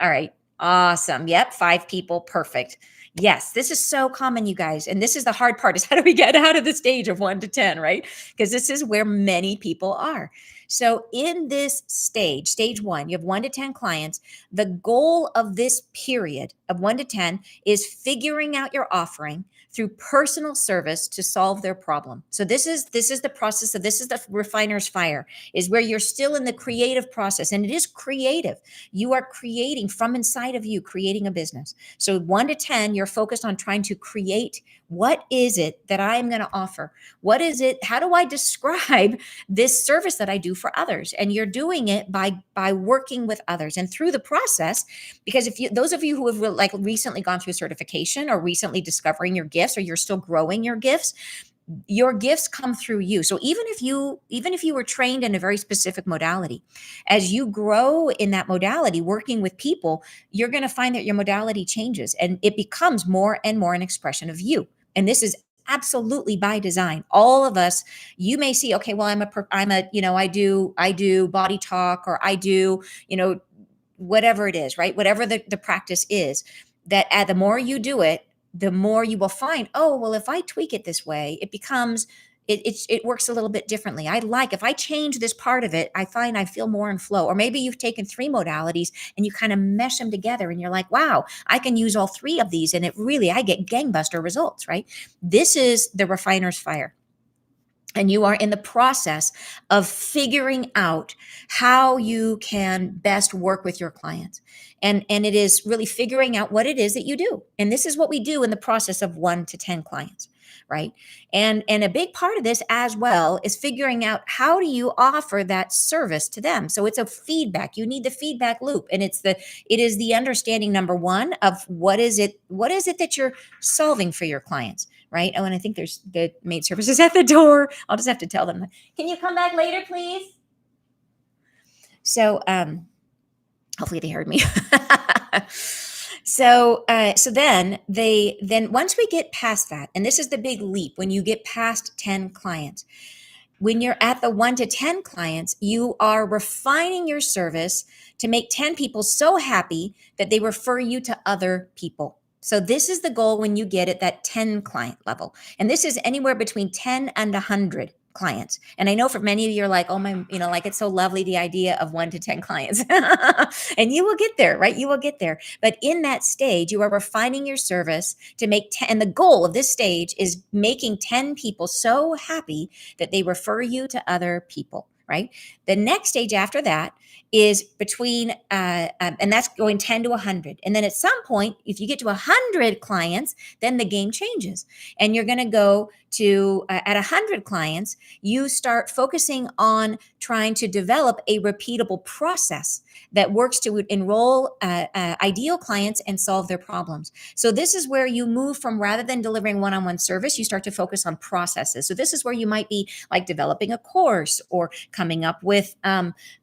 All right. Awesome. Yep. 5 people. Perfect. Yes, this is so common, you guys. And this is the hard part, is how do we get out of the stage of 1 to 10, right? Because this is where many people are. So in this stage 1, you have 1 to 10 clients. The goal of this period of 1 to 10 is figuring out your offering through personal service to solve their problem. So this is the process of, this is the refiner's fire, is where you're still in the creative process. And it is creative. You are creating from inside of you, creating a business. So 1 to 10, you're focused on trying to create, what is it that I'm going to offer? What is it? How do I describe this service that I do for others? And you're doing it by working with others. And through the process, because if you, those of you who have like recently gone through certification or recently discovering your gifts, or you're still growing your gifts come through you. So even if you were trained in a very specific modality, as you grow in that modality, working with people, you're going to find that your modality changes and it becomes more and more an expression of you. And this is absolutely by design. All of us, you may see, okay, well, I do body talk, or I do, whatever it is, right? Whatever the practice is, that the more you do it, the more you will find, oh, well, if I tweak it this way, it becomes, it works a little bit differently. If I change this part of it, I find I feel more in flow. Or maybe you've taken 3 modalities and you kind of mesh them together and you're like, wow, I can use all 3 of these. And I get gangbuster results, right? This is the refiner's fire. And you are in the process of figuring out how you can best work with your clients. And it is really figuring out what it is that you do. And this is what we do in the process of 1 to 10 clients, right? And a big part of this as well is figuring out, how do you offer that service to them? So it's a feedback. You need the feedback loop. And it is the understanding, number 1, of what is it that you're solving for your clients, right? Oh, and I think there's the maid services at the door. I'll just have to tell them, can you come back later, please? So hopefully they heard me. So then once we get past that, and this is the big leap, when you get past 10 clients, when you're at the 1 to 10 clients, you are refining your service to make 10 people so happy that they refer you to other people. So this is the goal when you get at that 10 client level. And this is anywhere between 10 and 100 clients. And I know for many of you are like, oh my, like, it's so lovely, the idea of 1 to 10 clients. And you will get there, right? You will get there. But in that stage, you are refining your service to make 10. And the goal of this stage is making 10 people so happy that they refer you to other people, right? The next stage after that is between, and that's going 10 to 100. And then at some point, if you get to 100 clients, then the game changes. And you're going to go to, at 100 clients, you start focusing on trying to develop a repeatable process that works to enroll ideal clients and solve their problems. So this is where you move from, rather than delivering one-on-one service, you start to focus on processes. So this is where you might be like developing a course or coming up with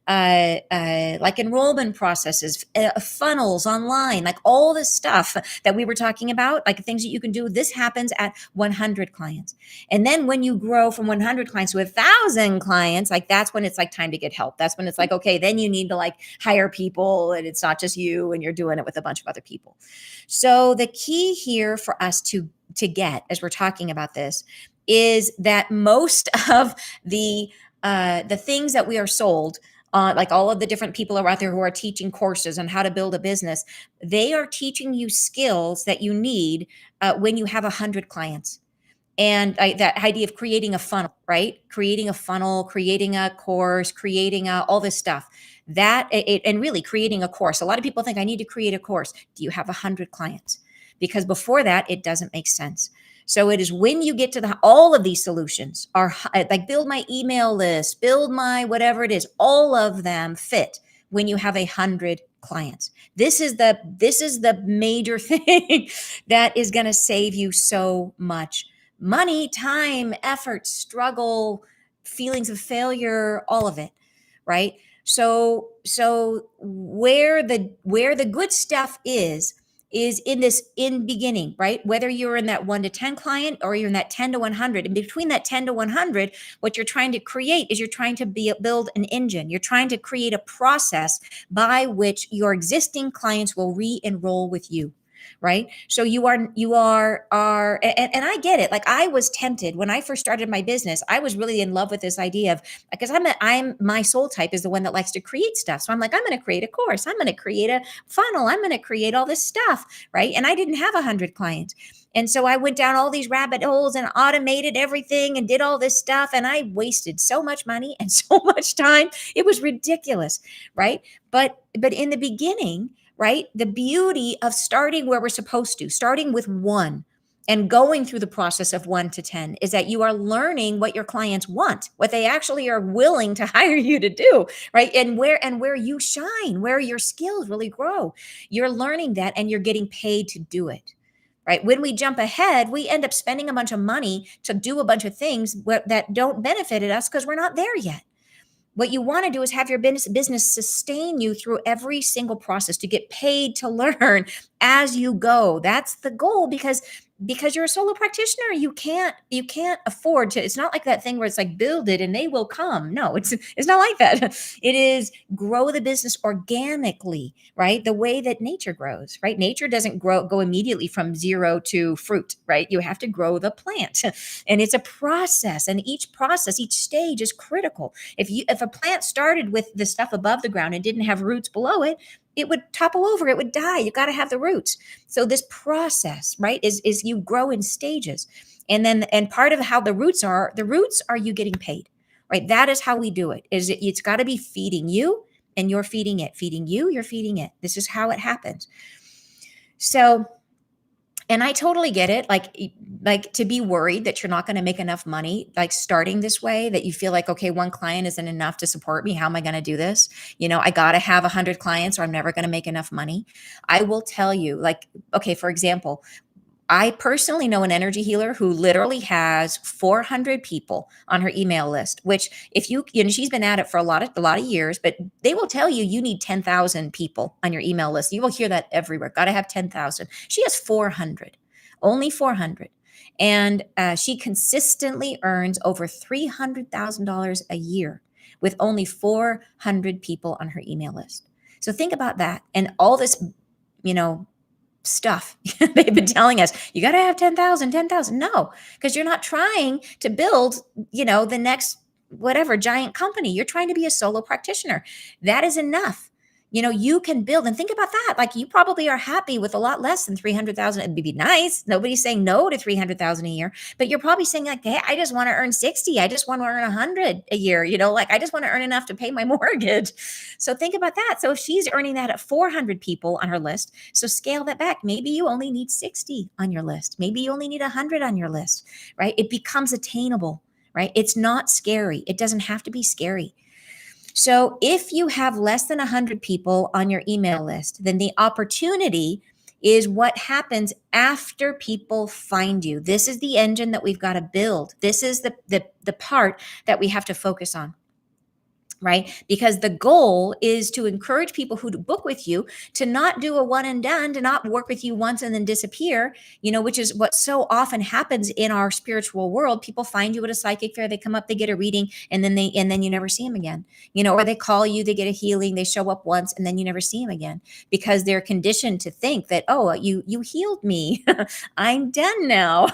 like enrollment processes, funnels online, like all this stuff that we were talking about, like things that you can do. This happens at 100 clients. And then when you grow from 100 clients to 1,000 clients, like that's when it's like time to get help. That's when it's like, okay, then you need to like hire people, and it's not just you, and you're doing it with a bunch of other people. So the key here for us to get, as we're talking about this, is that most of the things that we are sold, like all of the different people are out there who are teaching courses on how to build a business, they are teaching you skills that you need when you have 100 clients. And that idea of creating a funnel, right? Creating a funnel, creating a course, creating all this stuff. And really creating a course. A lot of people think I need to create a course. Do you have 100 clients? Because before that, it doesn't make sense. So it is when you get to all of these solutions are like build my email list, build my whatever it is, all of them fit when you have 100 clients. This is the major thing that is going to save you so much money, time, effort, struggle, feelings of failure, all of it, right? So where the good stuff is in this in beginning, right? Whether you're in that 1 to 10 client or you're in that 10 to 100, and between that 10 to 100, what you're trying to create is you're trying to build an engine. You're trying to create a process by which your existing clients will re-enroll with you. Right. So you are, and I get it. Like I was tempted when I first started my business. I was really in love with this idea of, because I'm my soul type is the one that likes to create stuff. So I'm like, I'm going to create a course. I'm going to create a funnel. I'm going to create all this stuff. Right. And I didn't have 100 clients. And so I went down all these rabbit holes and automated everything and did all this stuff. And I wasted so much money and so much time. It was ridiculous. Right. But in the beginning, right? The beauty of starting where we're supposed to, starting with 1 and going through the process of 1 to 10 is that you are learning what your clients want, what they actually are willing to hire you to do, right? And where you shine, where your skills really grow. You're learning that and you're getting paid to do it. Right. When we jump ahead, we end up spending a bunch of money to do a bunch of things that don't benefit us because we're not there yet. What you want to do is have your business sustain you through every single process, to get paid to learn as you go. That's the goal, because you're a solo practitioner. You can't afford to. It's not like that thing where it's like build it and they will come. No, it's not like that. It is grow the business organically, right? The way that nature grows, right? Nature doesn't go immediately from 0 to fruit, right? You have to grow the plant, and it's a process. And each stage is critical. If a plant started with the stuff above the ground and didn't have roots below it, it would topple over, it would die. You got to have the roots. So this process, right, is you grow in stages. And part of how the roots are you getting paid, right? That is how we do it. It's got to be feeding you and you're feeding it, feeding you, you're feeding it. This is how it happens. So, and I totally get it. Like to be worried that you're not going to make enough money, like starting this way, that you feel like, okay, 1 client isn't enough to support me. How am I going to do this? I got to have 100 clients or I'm never going to make enough money. I will tell you, like, okay, for example, I personally know an energy healer who literally has 400 people on her email list, which if she's been at it for a lot of years, but they will tell you need 10,000 people on your email list. You will hear that everywhere. Got to have 10,000. She has 400, only 400. And she consistently earns over $300,000 a year with only 400 people on her email list. So think about that. And all this, stuff they've been telling us, you got to have 10,000. No, because you're not trying to build, the next whatever giant company. You're trying to be a solo practitioner. That is enough. You can build, and think about that. Like, you probably are happy with a lot less than 300,000. It'd be nice. Nobody's saying no to 300,000 a year, but you're probably saying like, hey, I just want to earn 60. I just want to earn 100 a year. Like, I just want to earn enough to pay my mortgage. So think about that. So if she's earning that at 400 people on her list, so scale that back. Maybe you only need 60 on your list. Maybe you only need 100 on your list, right? It becomes attainable, right? It's not scary. It doesn't have to be scary. So if you have less than 100 people on your email list, then the opportunity is what happens after people find you. This is the engine that we've got to build. This is the part that we have to focus on. Right? Because the goal is to encourage people who book with you to not do a one and done, to not work with you once and then disappear, which is what so often happens in our spiritual world. People find you at a psychic fair, they come up, they get a reading, and then you never see them again, or they call you, they get a healing, they show up once, and then you never see them again, because they're conditioned to think that, oh, you healed me. I'm done now.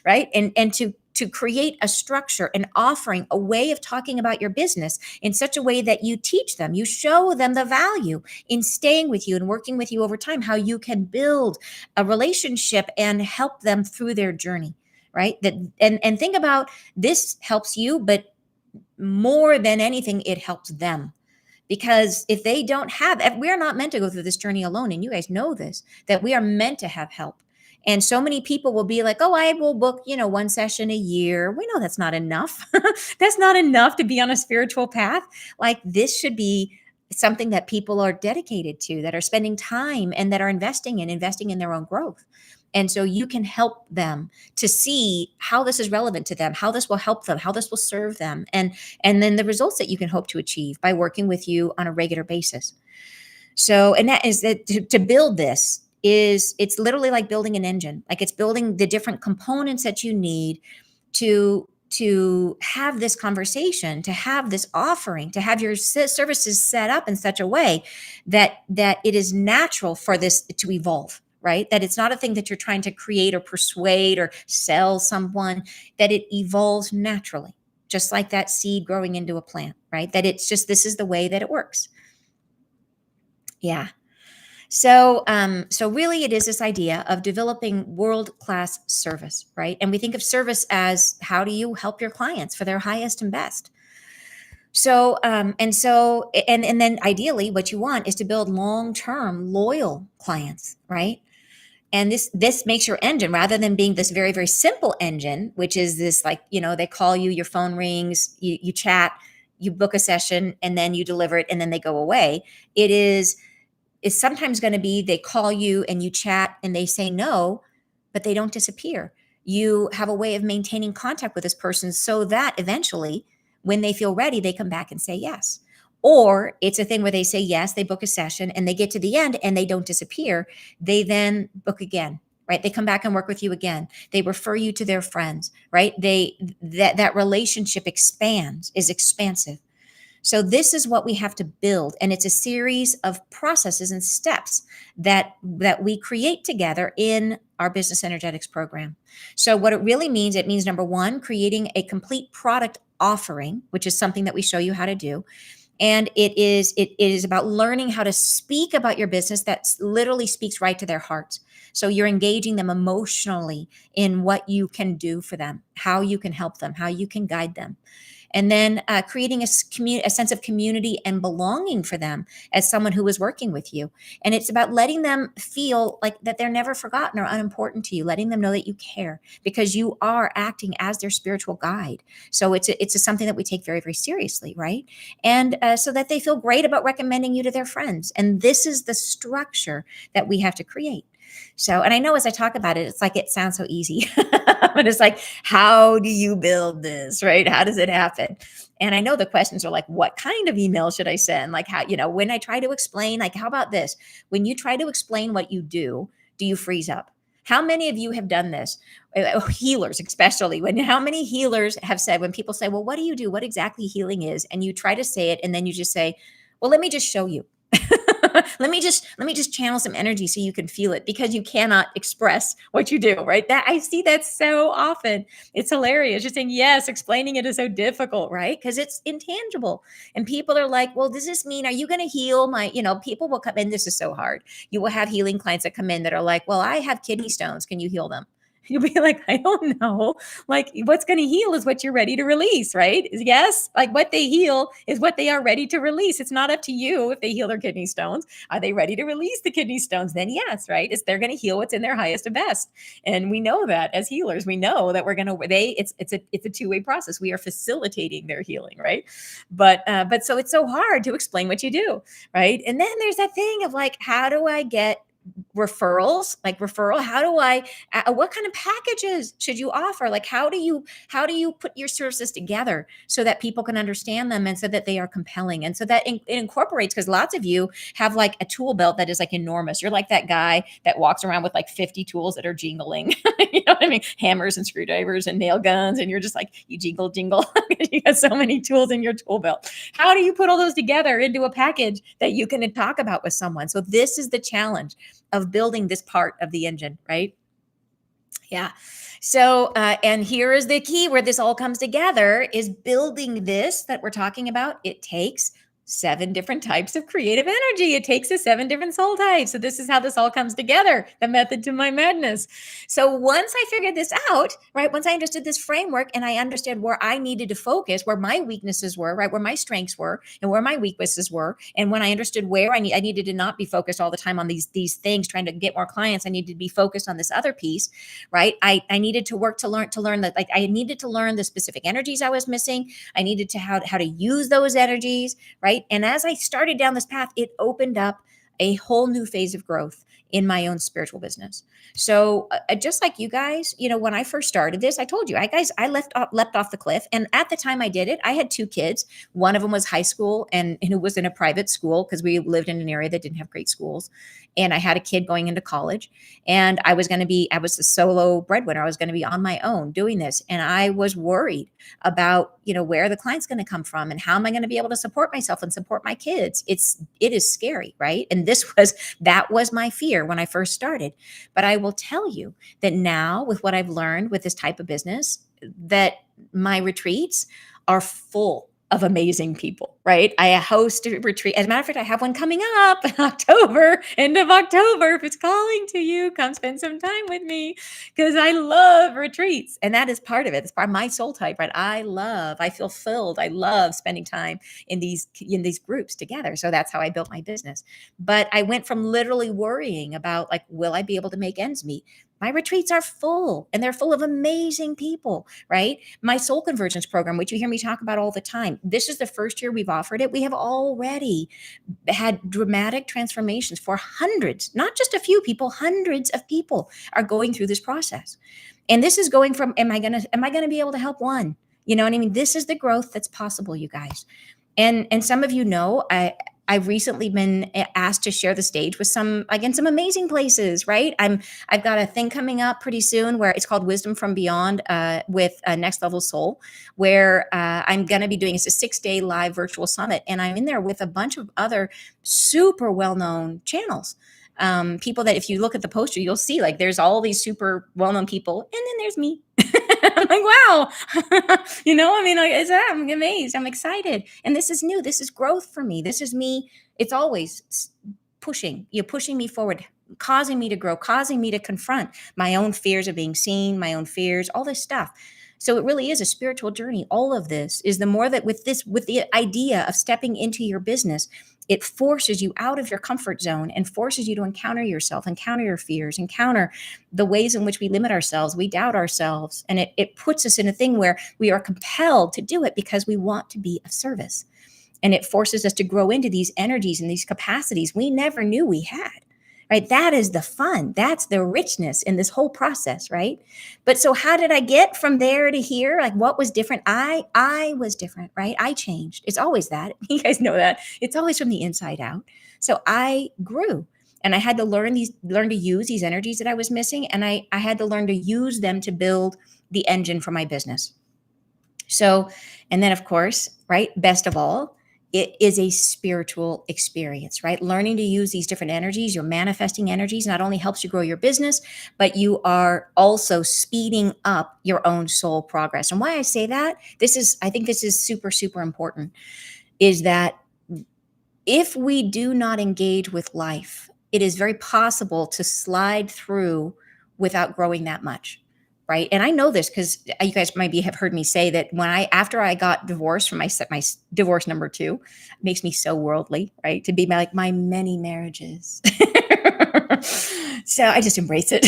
Right? And to create a structure, an offering, a way of talking about your business in such a way that you teach them, you show them the value in staying with you and working with you over time, how you can build a relationship and help them through their journey, right? And think about, this helps you, but more than anything, it helps them. Because if they don't have, we're not meant to go through this journey alone. And you guys know this, that we are meant to have help. And so many people will be like, oh, I will book, one session a year. We know that's not enough. That's not enough to be on a spiritual path. Like, this should be something that people are dedicated to, that are spending time and that are investing in their own growth. And so you can help them to see how this is relevant to them, how this will help them, how this will serve them, and then the results that you can hope to achieve by working with you on a regular basis. So, and that is that to build this it's literally like building an engine. Like, it's building the different components that you need to have this conversation, to have this offering, to have your services set up in such a way that it is natural for this to evolve, right? That it's not a thing that you're trying to create or persuade or sell someone, that it evolves naturally, just like that seed growing into a plant, right? That it's just, this is the way that it works. Yeah. So really it is this idea of developing world-class service, right? And we think of service as, how do you help your clients for their highest and best? So, and then ideally what you want is to build long-term loyal clients, right? And this makes your engine, rather than being this very, very simple engine, which is this, like, they call you, your phone rings, you chat, you book a session, and then you deliver it, and then they go away. It's sometimes going to be, they call you and you chat and they say no, but they don't disappear. You have a way of maintaining contact with this person so that eventually, when they feel ready, they come back and say yes. Or it's a thing where they say yes, they book a session, and they get to the end and they don't disappear. They then book again, right? They come back and work with you again. They refer you to their friends, right? That relationship is expansive. So this is what we have to build. And it's a series of processes and steps that we create together in our business energetics program. So what it really means, it means, number one, creating a complete product offering, which is something that we show you how to do. And it is about learning how to speak about your business that literally speaks right to their hearts. So you're engaging them emotionally in what you can do for them, how you can help them, how you can guide them. And then creating a sense of community and belonging for them as someone who is working with you. And it's about letting them feel like that they're never forgotten or unimportant to you, letting them know that you care, because you are acting as their spiritual guide. So it's something that we take very, very seriously, right? And so that they feel great about recommending you to their friends. And this is the structure that we have to create. So, and I know as I talk about it, it's like, it sounds so easy, but it's like, how do you build this, right? How does it happen? And I know the questions are like, what kind of email should I send? Like, how, when I try to explain, like, how about this? When you try to explain what you do you freeze up? How many of you have done this? Healers, especially, how many healers have said, when people say, well, what do you do? What exactly healing is? And you try to say it, and then you just say, well, let me just show you. let me just channel some energy so you can feel it, because you cannot express what you do, right? That I see that so often. It's hilarious. Just saying yes, explaining it is so difficult, right? Because it's intangible. And people are like, well, does this mean, are you going to heal my, people will come in. This is so hard. You will have healing clients that come in that are like, well, I have kidney stones. Can you heal them? You'll be like, I don't know. Like, what's going to heal is what you're ready to release, right? Yes. Like, what they heal is what they are ready to release. It's not up to you if they heal their kidney stones. Are they ready to release the kidney stones? Then yes, right? They're going to heal what's in their highest and best. And we know that as healers, we know that we're going to, it's a two-way process. We are facilitating their healing, right? But so it's so hard to explain what you do, right? And then there's that thing of like, how do I get referrals? Like referral, how do I what kind of packages should you offer? Like how do you put your services together so that people can understand them and so that they are compelling, and so that it incorporates, because lots of you have like a tool belt that is like enormous. You're like that guy that walks around with like 50 tools that are jingling. You know what I mean? Hammers and screwdrivers and nail guns, and you're just like, you jingle you have so many tools in your tool belt. How do you put all those together into a package that you can talk about with someone? So this is the challenge of building this part of the engine, right? Yeah. So, and here is the key where this all comes together, is building this that we're talking about. It takes 7 different types of creative energy. It takes 7 different soul types. So this is how this all comes together, the method to my madness. So once I figured this out, right, once I understood this framework and I understood where I needed to focus, where my weaknesses were, right, where my strengths were and where my weaknesses were, and when I understood where I needed to not be focused all the time on these things, trying to get more clients, I needed to be focused on this other piece, right? I needed to work to learn that, like, I needed to learn the specific energies I was missing. I needed to how to use those energies, right? And as I started down this path, it opened up a whole new phase of growth in my own spiritual business. So just like you guys, when I first started this, I told you, I leapt off the cliff. And at the time I did it, I had 2 kids. One of them was high school and who was in a private school, because we lived in an area that didn't have great schools. And I had a kid going into college, and I was a solo breadwinner. I was going to be on my own doing this. And I was worried about, where the client's going to come from and how am I going to be able to support myself and support my kids. It is scary, right? And that was my fear when I first started. But I will tell you that now, with what I've learned with this type of business, that my retreats are full of amazing people, right? I host a retreat. As a matter of fact, I have one coming up in October, end of October. If it's calling to you, come spend some time with me, because I love retreats. And that is part of it. It's part of my soul type, right? I feel filled. I love spending time in these groups together. So that's how I built my business. But I went from literally worrying about, like, will I be able to make ends meet? My retreats are full, and they're full of amazing people, right? My soul convergence program, which you hear me talk about all the time, this is the first year we've offered it. We have already had dramatic transformations for hundreds, not just a few people, hundreds of people are going through this process. And this is going from, am I going to be able to help one? You know what I mean? This is the growth that's possible, you guys. And some of you know, I've recently been asked to share the stage with some amazing places, right? I've got a thing coming up pretty soon where it's called Wisdom from Beyond with Next Level Soul, where I'm going to be doing, it's a 6-day live virtual summit. And I'm in there with a bunch of other super well-known channels. People that if you look at the poster, you'll see, like, there's all these super well-known people. And then there's me. I'm like, wow, I'm amazed. I'm excited. And this is new. This is growth for me. This is me. It's always pushing me forward, causing me to grow, causing me to confront my own fears of being seen, my own fears, all this stuff. So it really is a spiritual journey. All of this is the more that with the idea of stepping into your business, it forces you out of your comfort zone and forces you to encounter yourself, encounter your fears, encounter the ways in which we limit ourselves, we doubt ourselves. And it puts us in a thing where we are compelled to do it because we want to be of service. And it forces us to grow into these energies and these capacities we never knew we had. Right? That is the fun. That's the richness in this whole process, right? But so how did I get from there to here? Like, what was different? I was different, right? I changed. It's always that. You guys know that. It's always from the inside out. So I grew, and I had to learn to use these energies that I was missing. And I had to learn to use them to build the engine for my business. So, and then of course, right, best of all, it is a spiritual experience, right? Learning to use these different energies, your manifesting energies, not only helps you grow your business, but you are also speeding up your own soul progress. And why I say that, I think this is super, super important, is that if we do not engage with life, it is very possible to slide through without growing that much. Right. And I know this because you guys maybe have heard me say that after I got divorced from my divorce number 2, it makes me so worldly, right? To be like my many marriages. So I just embrace it.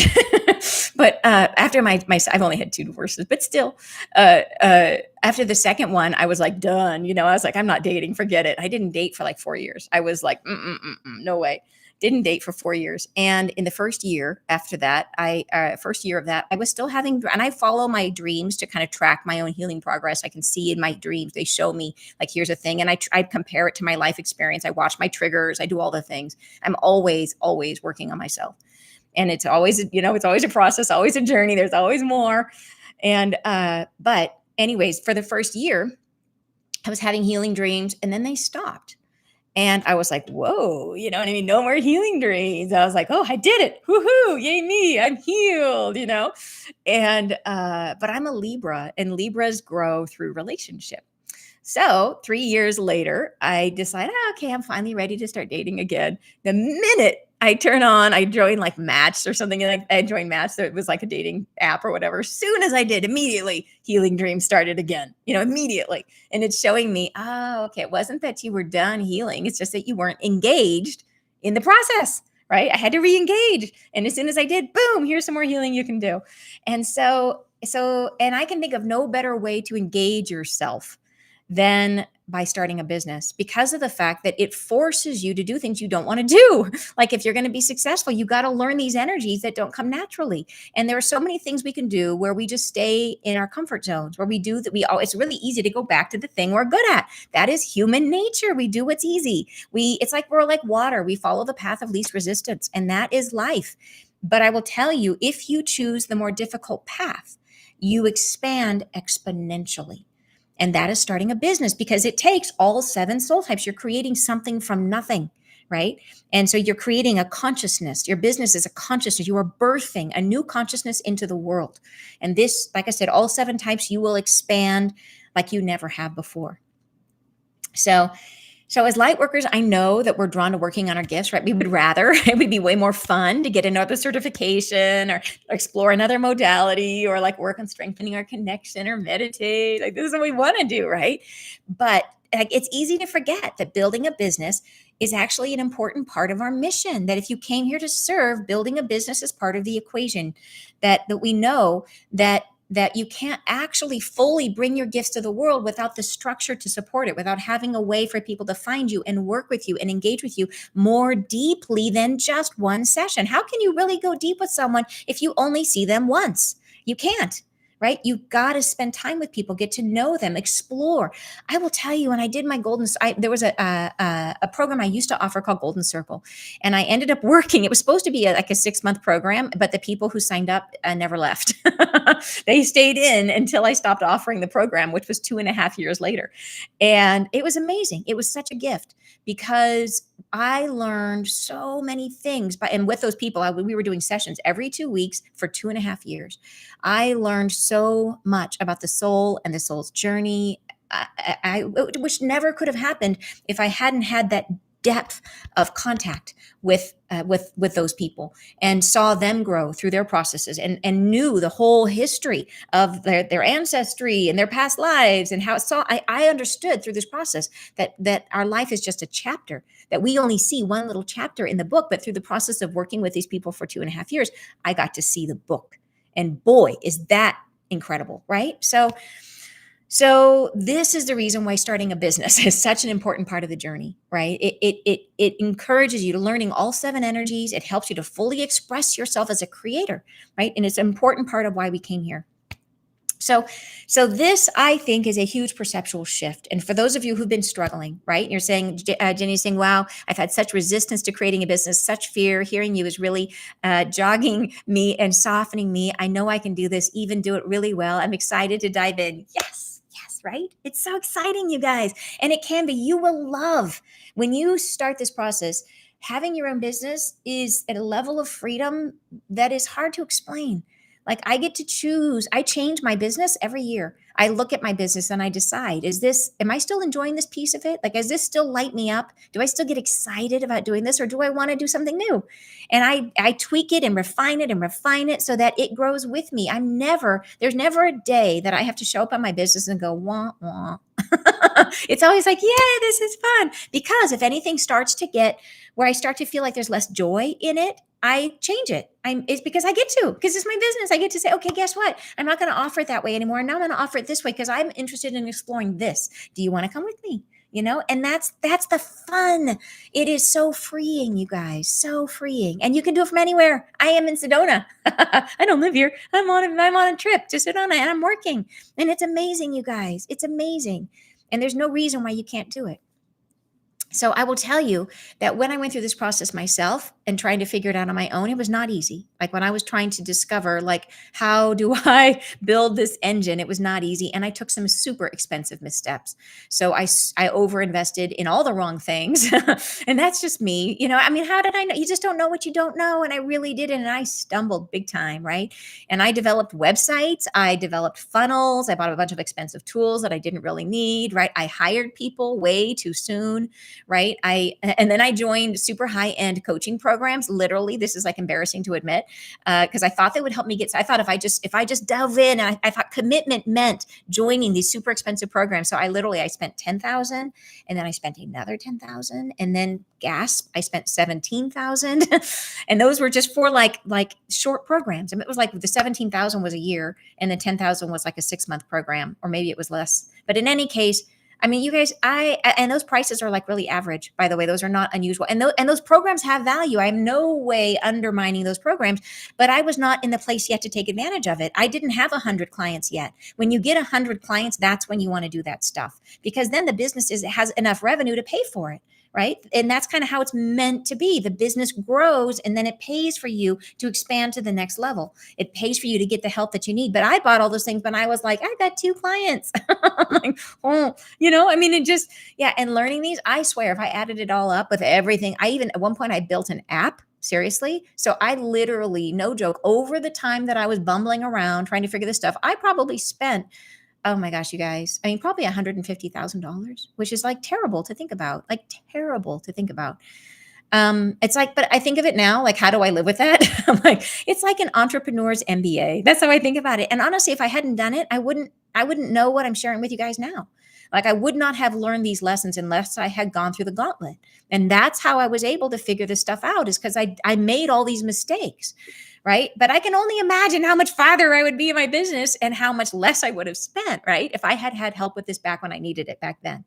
But after I've only had 2 divorces, but still, after the second one, I was like, done. I was like, I'm not dating. Forget it. I didn't date for like 4 years. I was like, no way. Didn't date for 4 years. And in the first year after that, first year of that, I was still having, and I follow my dreams to kind of track my own healing progress. I can see in my dreams, they show me like, here's a thing. And I compare it to my life experience. I watch my triggers. I do all the things. I'm always, always working on myself. And it's always, it's always a process, always a journey. There's always more. And, but anyways, for the first year, I was having healing dreams and then they stopped. And I was like, whoa, you know what I mean? No more healing dreams. I was like, oh, I did it. Woohoo. Yay me. I'm healed. And, but I'm a Libra and Libras grow through relationship. So 3 years later, I decided, okay, I'm finally ready to start dating again. The minute I joined like Match or something. Like I joined Match. So it was like a dating app or whatever. As soon as I did, immediately healing dreams started again, immediately. And it's showing me, oh, okay, it wasn't that you were done healing. It's just that you weren't engaged in the process, right? I had to re-engage. And as soon as I did, boom, here's some more healing you can do. And and I can think of no better way to engage yourself than by starting a business, because of the fact that it forces you to do things you don't want to do. Like if you're going to be successful, you got to learn these energies that don't come naturally. And there are so many things we can do where we just stay in our comfort zones, where we do that. It's really easy to go back to the thing we're good at. That is human nature. We do what's easy. It's like we're like water. We follow the path of least resistance, and that is life. But I will tell you, if you choose the more difficult path, you expand exponentially. And that is starting a business, because it takes all 7 soul types. You're creating something from nothing, right? And so you're creating a consciousness. Your business is a consciousness. You are birthing a new consciousness into the world. And this, like I said, all 7 types, you will expand like you never have before. So as light workers, I know that we're drawn to working on our gifts, right? We would rather, it would be way more fun to get another certification or explore another modality, or like work on strengthening our connection or meditate. Like this is what we want to do, right? But like, it's easy to forget that building a business is actually an important part of our mission. That if you came here to serve, building a business is part of the equation. That we know that you can't actually fully bring your gifts to the world without the structure to support it, without having a way for people to find you and work with you and engage with you more deeply than just one session. How can you really go deep with someone if you only see them once? You can't. Right? You got to spend time with people, get to know them, explore. I will tell you, when I did my there was a program I used to offer called Golden Circle, and I ended up working. It was supposed to be like a 6-month program, but the people who signed up never left. They stayed in until I stopped offering the program, which was 2.5 years later. And it was amazing. It was such a gift, because I learned so many things. And with those people, we were doing sessions every 2 weeks for 2.5 years. I learned so much about the soul and the soul's journey, which never could have happened if I hadn't had that depth of contact with those people, and saw them grow through their processes, and knew the whole history of their ancestry and their past lives, and how I understood through this process that our life is just a chapter, that we only see one little chapter in the book, but through the process of working with these people for 2.5 years, I got to see the book. And boy, is that incredible, right? So this is the reason why starting a business is such an important part of the journey, right? It encourages you to learning all 7 energies. It helps you to fully express yourself as a creator, right? And it's an important part of why we came here. So this, I think, is a huge perceptual shift. And for those of you who've been struggling, right? You're saying, Jenny's saying, wow, I've had such resistance to creating a business, such fear. Hearing you is really jogging me and softening me. I know I can do this, even do it really well. I'm excited to dive in. Yes, right? It's so exciting, you guys. And it can be, you will love when you start this process. Having your own business is at a level of freedom that is hard to explain. Like I get to choose, I change my business every year. I look at my business and I decide, am I still enjoying this piece of it? Like, does this still light me up? Do I still get excited about doing this, or do I want to do something new? And I tweak it and refine it so that it grows with me. There's never a day that I have to show up on my business and go, wah, wah. It's always like, yeah, this is fun. Because if anything starts to get where I start to feel like there's less joy in it, I change it. It's because I get to, because it's my business. I get to say, okay, guess what? I'm not going to offer it that way anymore. Now I'm going to offer it this way because I'm interested in exploring this. Do you want to come with me? And that's the fun. It is so freeing, you guys, so freeing. And you can do it from anywhere. I am in Sedona. I don't live here. I'm on a trip to Sedona and I'm working. And it's amazing, you guys. It's amazing. And there's no reason why you can't do it. So I will tell you that when I went through this process myself and trying to figure it out on my own, it was not easy. Like when I was trying to discover, like, how do I build this engine? It was not easy. And I took some super expensive missteps. So I overinvested in all the wrong things. And that's just me. I mean, how did I know? You just don't know what you don't know. And I really did. And I stumbled big time. Right. And I developed websites. I developed funnels. I bought a bunch of expensive tools that I didn't really need. Right. I hired people way too soon. Right. And then I joined super high-end coaching programs. Literally, this is like embarrassing to admit, because I thought they would help me I thought if I just delve in, and I thought commitment meant joining these super expensive programs. So I spent $10,000, and then I spent another $10,000, and then gasp, I spent $17,000. And those were just for like short programs. And it was like the $17,000 was a year, and then $10,000 was like a 6-month program, or maybe it was less. But in any case, I mean, you guys, and those prices are like really average, by the way. Those are not unusual. And those programs have value. I'm no way undermining those programs, but I was not in the place yet to take advantage of it. I didn't have 100 clients yet. When you get 100 clients, that's when you want to do that stuff, because then the business has enough revenue to pay for it. Right. And that's kind of how it's meant to be. The business grows and then it pays for you to expand to the next level. It pays for you to get the help that you need. But I bought all those things when I was like, I got 2 clients. I'm like, oh, I mean, it just, yeah. And learning these, I swear, if I added it all up with everything, at one point I built an app. Seriously. So I literally, no joke, over the time that I was bumbling around trying to figure this stuff, I probably spent, oh my gosh, you guys, I mean, probably $150,000, which is like terrible to think about, It's like, but I think of it now, like, how do I live with that? I'm like, it's like an entrepreneur's MBA. That's how I think about it. And honestly, if I hadn't done it, I wouldn't know what I'm sharing with you guys now. Like, I would not have learned these lessons unless I had gone through the gauntlet. And that's how I was able to figure this stuff out, is because I made all these mistakes. Right. But I can only imagine how much farther I would be in my business and how much less I would have spent. Right. If I had help with this back when I needed it back then.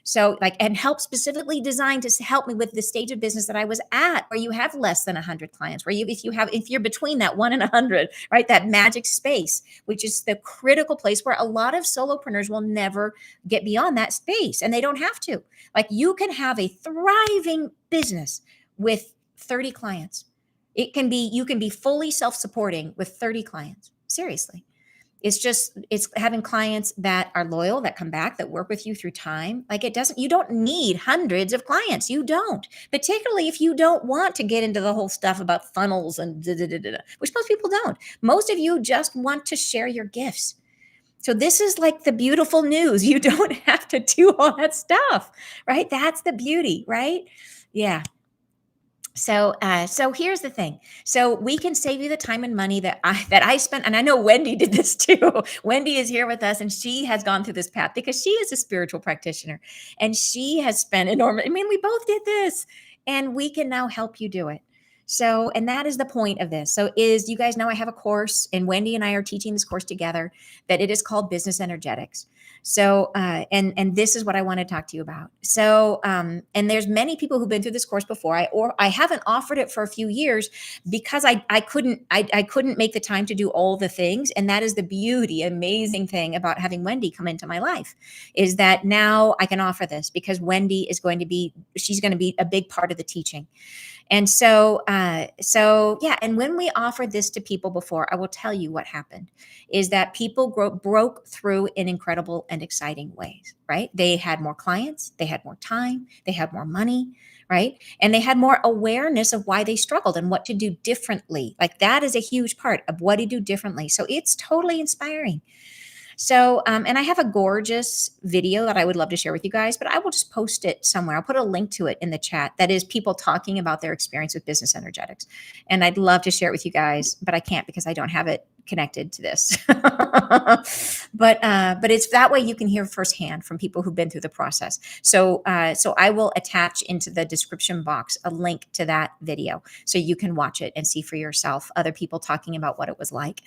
So and help specifically designed to help me with the stage of business that I was at, where you have less than 100 clients, where if you're between that 1 and 100, right, that magic space, which is the critical place where a lot of solopreneurs will never get beyond that space, and they don't have to. Like, you can have a thriving business with 30 clients. You can be fully self-supporting with 30 clients. Seriously. It's having clients that are loyal, that come back, that work with you through time. Like, you don't need hundreds of clients. You don't, particularly if you don't want to get into the whole stuff about funnels and which most people don't. Most of you just want to share your gifts. So this is like the beautiful news. You don't have to do all that stuff, right? That's the beauty, right? Yeah. So here's the thing. So we can save you the time and money that I spent. And I know Wendy did this too. Wendy is here with us, and she has gone through this path because she is a spiritual practitioner, and she has spent enormous. I mean, we both did this, and we can now help you do it. So, and that is the point of this. So you guys know I have a course, and Wendy and I are teaching this course together, that it is called Business Energetics. So, and this is what I want to talk to you about. So, and there's many people who've been through this course before. I haven't offered it for a few years because I couldn't make the time to do all the things. And that is the amazing thing about having Wendy come into my life, is that now I can offer this because Wendy she's going to be a big part of the teaching. And so yeah. And when we offered this to people before, I will tell you what happened is that people broke through in incredible and exciting ways, right? They had more clients, they had more time, they had more money, right? And they had more awareness of why they struggled and what to do differently. Like that is a huge part of what to do differently. So it's totally inspiring. So, and I have a gorgeous video that I would love to share with you guys, but I will just post it somewhere. I'll put a link to it in the chat. That is people talking about their experience with business energetics. And I'd love to share it with you guys, but I can't because I don't have it connected to this. But it's that way you can hear firsthand from people who've been through the process. So I will attach into the description box a link to that video so you can watch it and see for yourself other people talking about what it was like.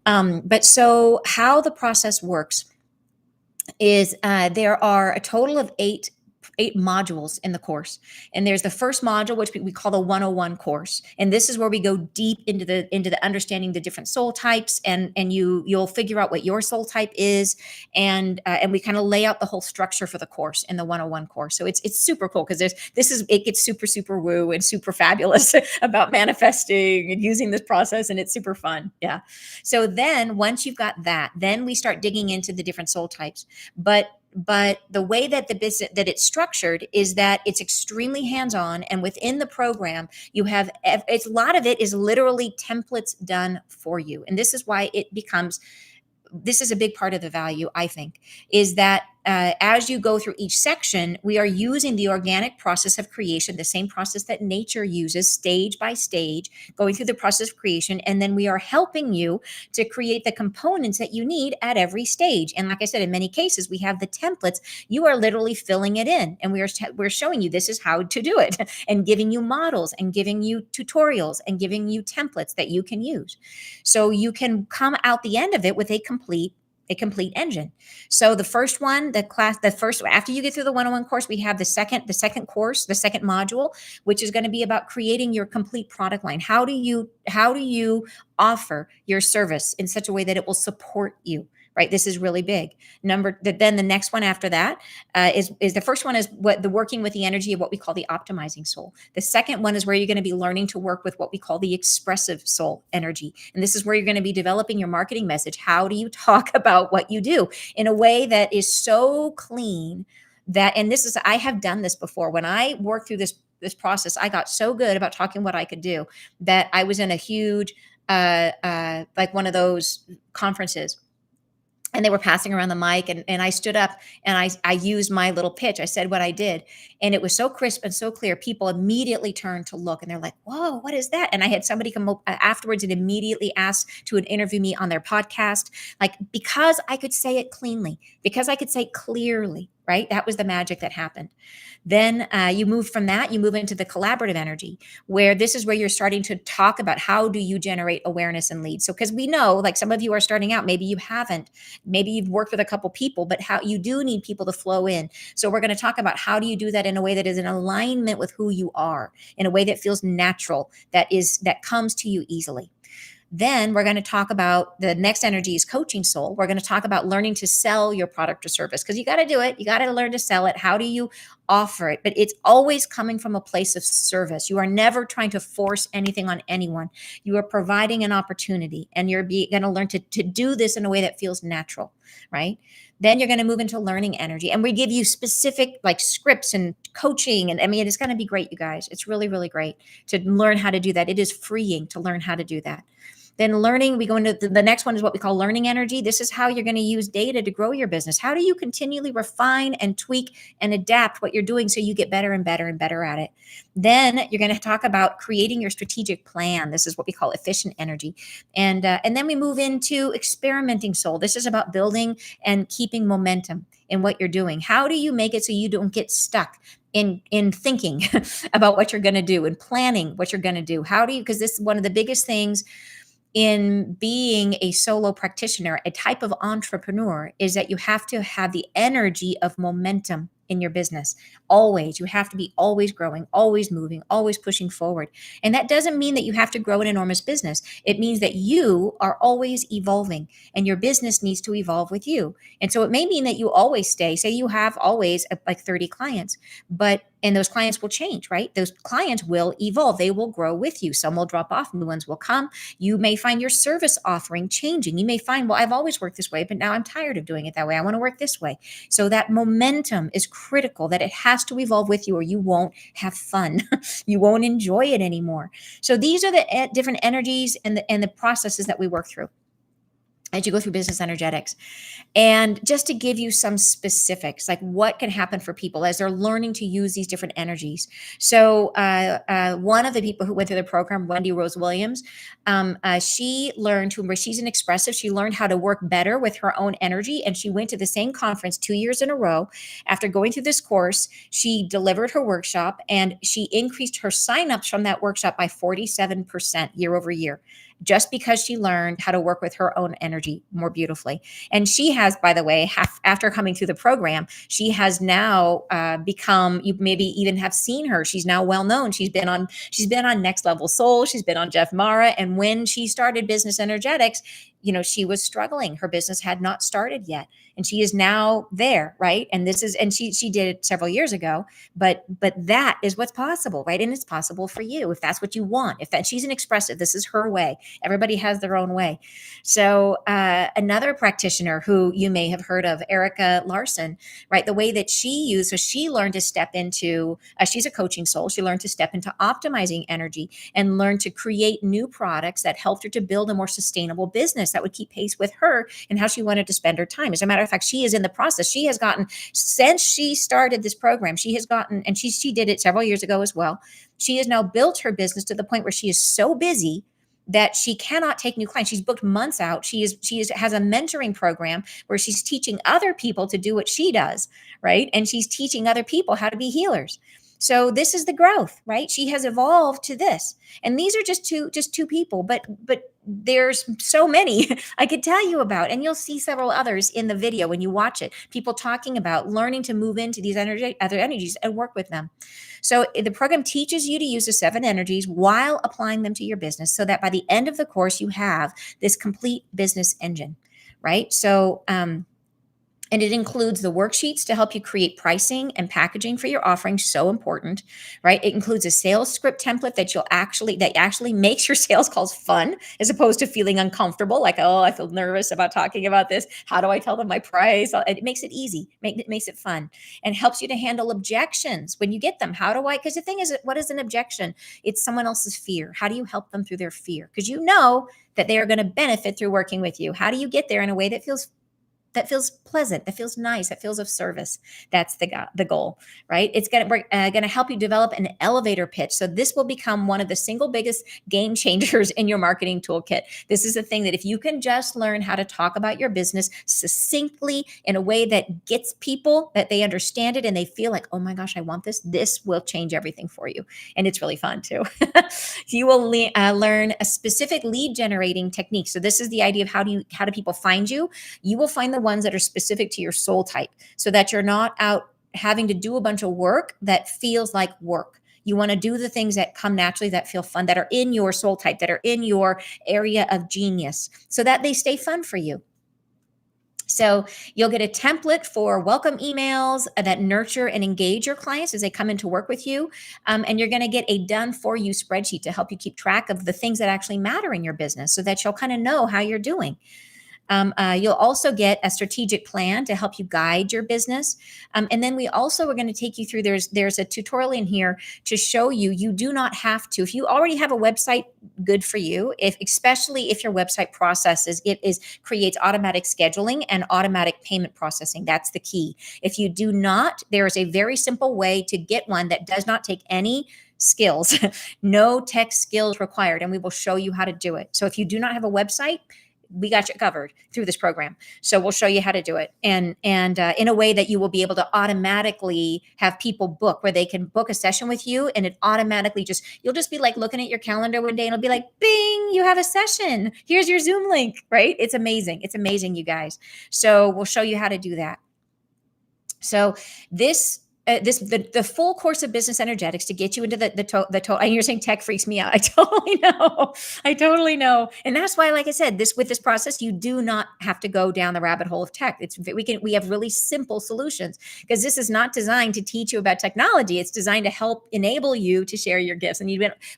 But so how the process works is there are a total of eight modules in the course, and there's the first module which we call the 101 course, and this is where we go deep into the understanding the different soul types, and you'll figure out what your soul type is, and we kind of lay out the whole structure for the course in the 101 course. So it's super cool because it gets super woo and super fabulous about manifesting and using this process, and it's super fun. Yeah. So then once you've got that, then we start digging into the different soul types. But the way that the business that it's structured is that it's extremely hands-on, and within the program you have it's a lot of it is literally templates done for you, and this is why this is a big part of the value, I think, is that as you go through each section, we are using the organic process of creation, the same process that nature uses, stage by stage, going through the process of creation. And then we are helping you to create the components that you need at every stage. And like I said, in many cases, we have the templates. You are literally filling it in. And we're showing you this is how to do it and giving you models and giving you tutorials and giving you templates that you can use. So you can come out the end of it with a complete engine. So the first one, after you get through the 101 course, we have the second course, the second module, which is going to be about creating your complete product line. How do you offer your service in such a way that it will support you? Right. This is really big. Then the next one after that is the first one is the working with the energy of what we call the optimizing soul. The second one is where you're going to be learning to work with what we call the expressive soul energy. And this is where you're going to be developing your marketing message. How do you talk about what you do in a way that is so clean I have done this before. When I worked through this process, I got so good about talking what I could do that I was in a huge, like one of those conferences, and they were passing around the mic, and I stood up and I used my little pitch. I said what I did, and it was so crisp and so clear. People immediately turned to look, and they're like, whoa, what is that? And I had somebody come up afterwards and immediately ask to interview me on their podcast, like, because I could say it cleanly, because I could say clearly, right? That was the magic that happened. Then you move from that, you move into the collaborative energy, where this is where you're starting to talk about how do you generate awareness and leads. So, because we know, like some of you are starting out, maybe you haven't, maybe you've worked with a couple people, but how you do need people to flow in. So we're going to talk about how do you do that in a way that is in alignment with who you are, in a way that feels natural, that comes to you easily. Then we're going to talk about the next energy is coaching soul. We're going to talk about learning to sell your product or service, because you got to do it. You got to learn to sell it. How do you offer it? But it's always coming from a place of service. You are never trying to force anything on anyone. You are providing an opportunity, and you're going to learn to do this in a way that feels natural, right? Then you're going to move into learning energy, and we give you specific like scripts and coaching. And I mean, it's going to be great, you guys. It's really, really great to learn how to do that. It is freeing to learn how to do that. Then learning, we go into the next one is what we call learning energy. This is how you're going to use data to grow your business. How do you continually refine and tweak and adapt what you're doing so you get better and better and better at it? Then you're going to talk about creating your strategic plan. This is what we call efficient energy. And then we move into experimenting soul. This is about building and keeping momentum in what you're doing. How do you make it so you don't get stuck in thinking about what you're going to do and planning what you're going to do? How do you, because this is one of the biggest things in being a solo practitioner, a type of entrepreneur, is that you have to have the energy of momentum in your business. Always. You have to be always growing, always moving, always pushing forward. And that doesn't mean that you have to grow an enormous business. It means that you are always evolving, and your business needs to evolve with you. And so it may mean that you always stay, say you have always like 30 clients, but And those clients will change, right? Those clients will evolve. They will grow with you. Some will drop off, new ones will come. You may find your service offering changing. You may find, well, I've always worked this way, but now I'm tired of doing it that way. I want to work this way. So that momentum is critical, that it has to evolve with you or you won't have fun. You won't enjoy it anymore. So these are the different energies and the processes that we work through as you go through business energetics. And just to give you some specifics, like what can happen for people as they're learning to use these different energies. So one of the people who went through the program, Wendy Rose Williams, she learned to, she's an expressive, she learned how to work better with her own energy. And she went to the same conference 2 years in a row. After going through this course, she delivered her workshop and she increased her signups from that workshop by 47% year over year, just because she learned how to work with her own energy more beautifully. And she has, by the way, after coming through the program, she has now become, you maybe even have seen her. She's now well known. She's been on Next Level Soul. She's been on Jeff Mara. And when she started Business Energetics, you know, she was struggling. Her business had not started yet. And she is now there, right? And she did it several years ago, but that is what's possible, right? And it's possible for you if that's what you want. She's an expressive, this is her way. Everybody has their own way. So another practitioner who you may have heard of, Erica Larson, right? The way that she used, so she learned to step into, she's a coaching soul. She learned to step into optimizing energy and learn to create new products that helped her to build a more sustainable business that would keep pace with her and how she wanted to spend her time. As a matter of fact, she is in the process. She has gotten, since she started this program, she has gotten, and she did it several years ago as well. She has now built her business to the point where she is so busy that she cannot take new clients. She's booked months out. She has a mentoring program where she's teaching other people to do what she does, right? And she's teaching other people how to be healers. So this is the growth, right? She has evolved to this. And these are just two people, but there's so many I could tell you about, and you'll see several others in the video when you watch it. People talking about learning to move into these other energies and work with them. So the program teaches you to use the 7 energies while applying them to your business so that by the end of the course, you have this complete business engine, right? So, and it includes the worksheets to help you create pricing and packaging for your offering. So important, right? It includes a sales script template that actually makes your sales calls fun, as opposed to feeling uncomfortable. Like, oh, I feel nervous about talking about this. How do I tell them my price? It makes it easy. It makes it fun, and helps you to handle objections when you get them. Because the thing is, what is an objection? It's someone else's fear. How do you help them through their fear? Because you know that they are going to benefit through working with you. How do you get there in a way that feels pleasant, that feels nice, that feels of service? That's the goal, right? It's going to help you develop an elevator pitch. So this will become one of the single biggest game changers in your marketing toolkit. This is the thing that if you can just learn how to talk about your business succinctly in a way that gets people, that they understand it and they feel like, oh my gosh, I want this, this will change everything for you. And it's really fun too. You will learn a specific lead generating technique. So this is the idea of how do people find you? You will find the ones that are specific to your soul type so that you're not out having to do a bunch of work that feels like work. You want to do the things that come naturally, that feel fun, that are in your soul type, that are in your area of genius, so that they stay fun for you. So you'll get a template for welcome emails that nurture and engage your clients as they come in to work with you. And you're going to get a done for you spreadsheet to help you keep track of the things that actually matter in your business so that you'll kind of know how you're doing. You'll also get a strategic plan to help you guide your business. And then we also are going to take you through, there's a tutorial in here to show you do not have to. If you already have a website, good for you. Especially if your website creates automatic scheduling and automatic payment processing. That's the key. If you do not, there is a very simple way to get one that does not take any skills, no tech skills required, and we will show you how to do it. So if you do not have a website, we got you covered through this program. So we'll show you how to do it. And in a way that you will be able to automatically have people book, where they can book a session with you, and it automatically you'll just be like looking at your calendar one day and it'll be like, bing, you have a session. Here's your Zoom link, right? It's amazing. It's amazing, you guys. So we'll show you how to do that. So this the full course of business energetics to get you into the total. And you're saying tech freaks me out. I totally know. I totally know. And that's why, like I said, with this process, you do not have to go down the rabbit hole of tech. We have really simple solutions, because this is not designed to teach you about technology. It's designed to help enable you to share your gifts. And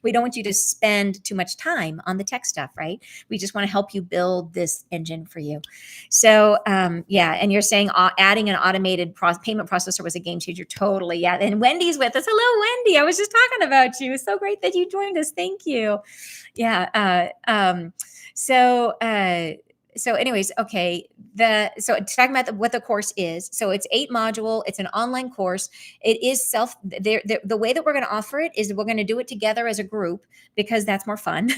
we don't want you to spend too much time on the tech stuff, right? We just want to help you build this engine for you. So yeah, and you're saying adding an automated payment processor was a game changer. Totally, yeah. And Wendy's with us. Hello, Wendy. I was just talking about you. It's so great that you joined us. Thank you. Yeah. So anyways, okay. So talking about what the course is. So it's 8 module. It's an online course. It is the way that we're going to offer it is we're going to do it together as a group, because that's more fun.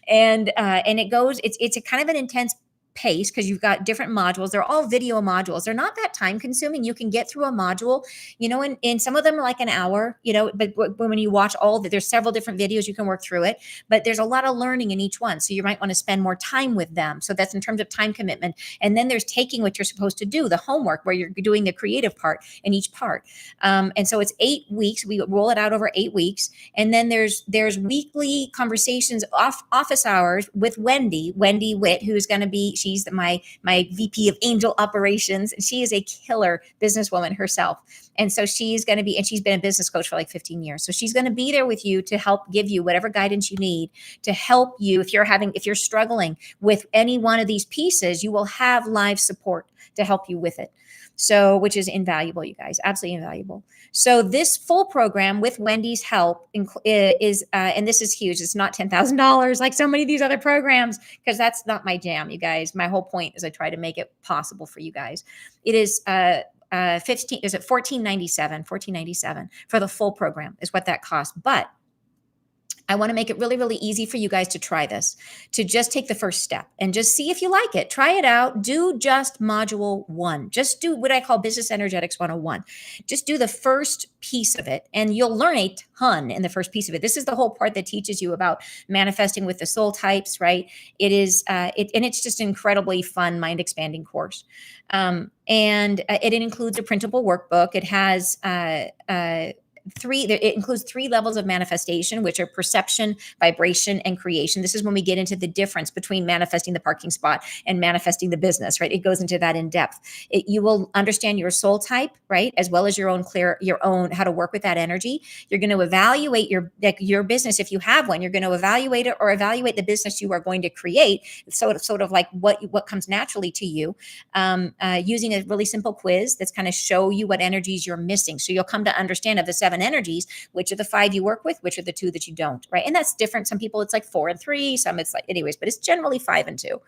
And it's a kind of an intense pace, because you've got different modules. They're all video modules. They're not that time consuming. You can get through a module, and some of them are like an hour, but when you watch there's several different videos, you can work through it, but there's a lot of learning in each one. So you might want to spend more time with them. So that's in terms of time commitment. And then there's taking what you're supposed to do, the homework, where you're doing the creative part in each part. And so it's 8 weeks. We roll it out over 8 weeks. And then there's weekly conversations, office hours with Wendy Witt, who's going to be, she's my VP of Angel Operations. And she is a killer businesswoman herself. And so she's going to be, and she's been a business coach for like 15 years. So she's going to be there with you to help give you whatever guidance you need to help you. If you're struggling with any one of these pieces, you will have live support to help you with it. So, which is invaluable, you guys, absolutely invaluable. So this full program with Wendy's help is, and this is huge. It's not $10,000 like so many of these other programs, because that's not my jam, you guys. My whole point is I try to make it possible for you guys. It is, $1497 for the full program is what that costs. But I want to make it really, really easy for you guys to try this, to just take the first step and just see if you like it. Try it out. Do just module 1. Just do what I call Business Energetics 101. Just do the first piece of it, and you'll learn a ton in the first piece of it. This is the whole part that teaches you about manifesting with the soul types, right? It is, and it's just an incredibly fun, mind-expanding course. And it includes a printable workbook. It has it includes 3 levels of manifestation, which are perception, vibration, and creation. This is when we get into the difference between manifesting the parking spot and manifesting the business, right? It goes into that in depth. You will understand your soul type, right? As well as your own how to work with that energy. You're going to evaluate your business. If you have one, you're going to evaluate it, or evaluate the business you are going to create. Sort of like what comes naturally to you, using a really simple quiz that's kind of show you what energies you're missing. So you'll come to understand of the 7 energies, which are the 5 you work with, which are the 2 that you don't, right? And that's different. Some people it's like 4 and 3, some it's like, anyways, but it's generally 5 and 2.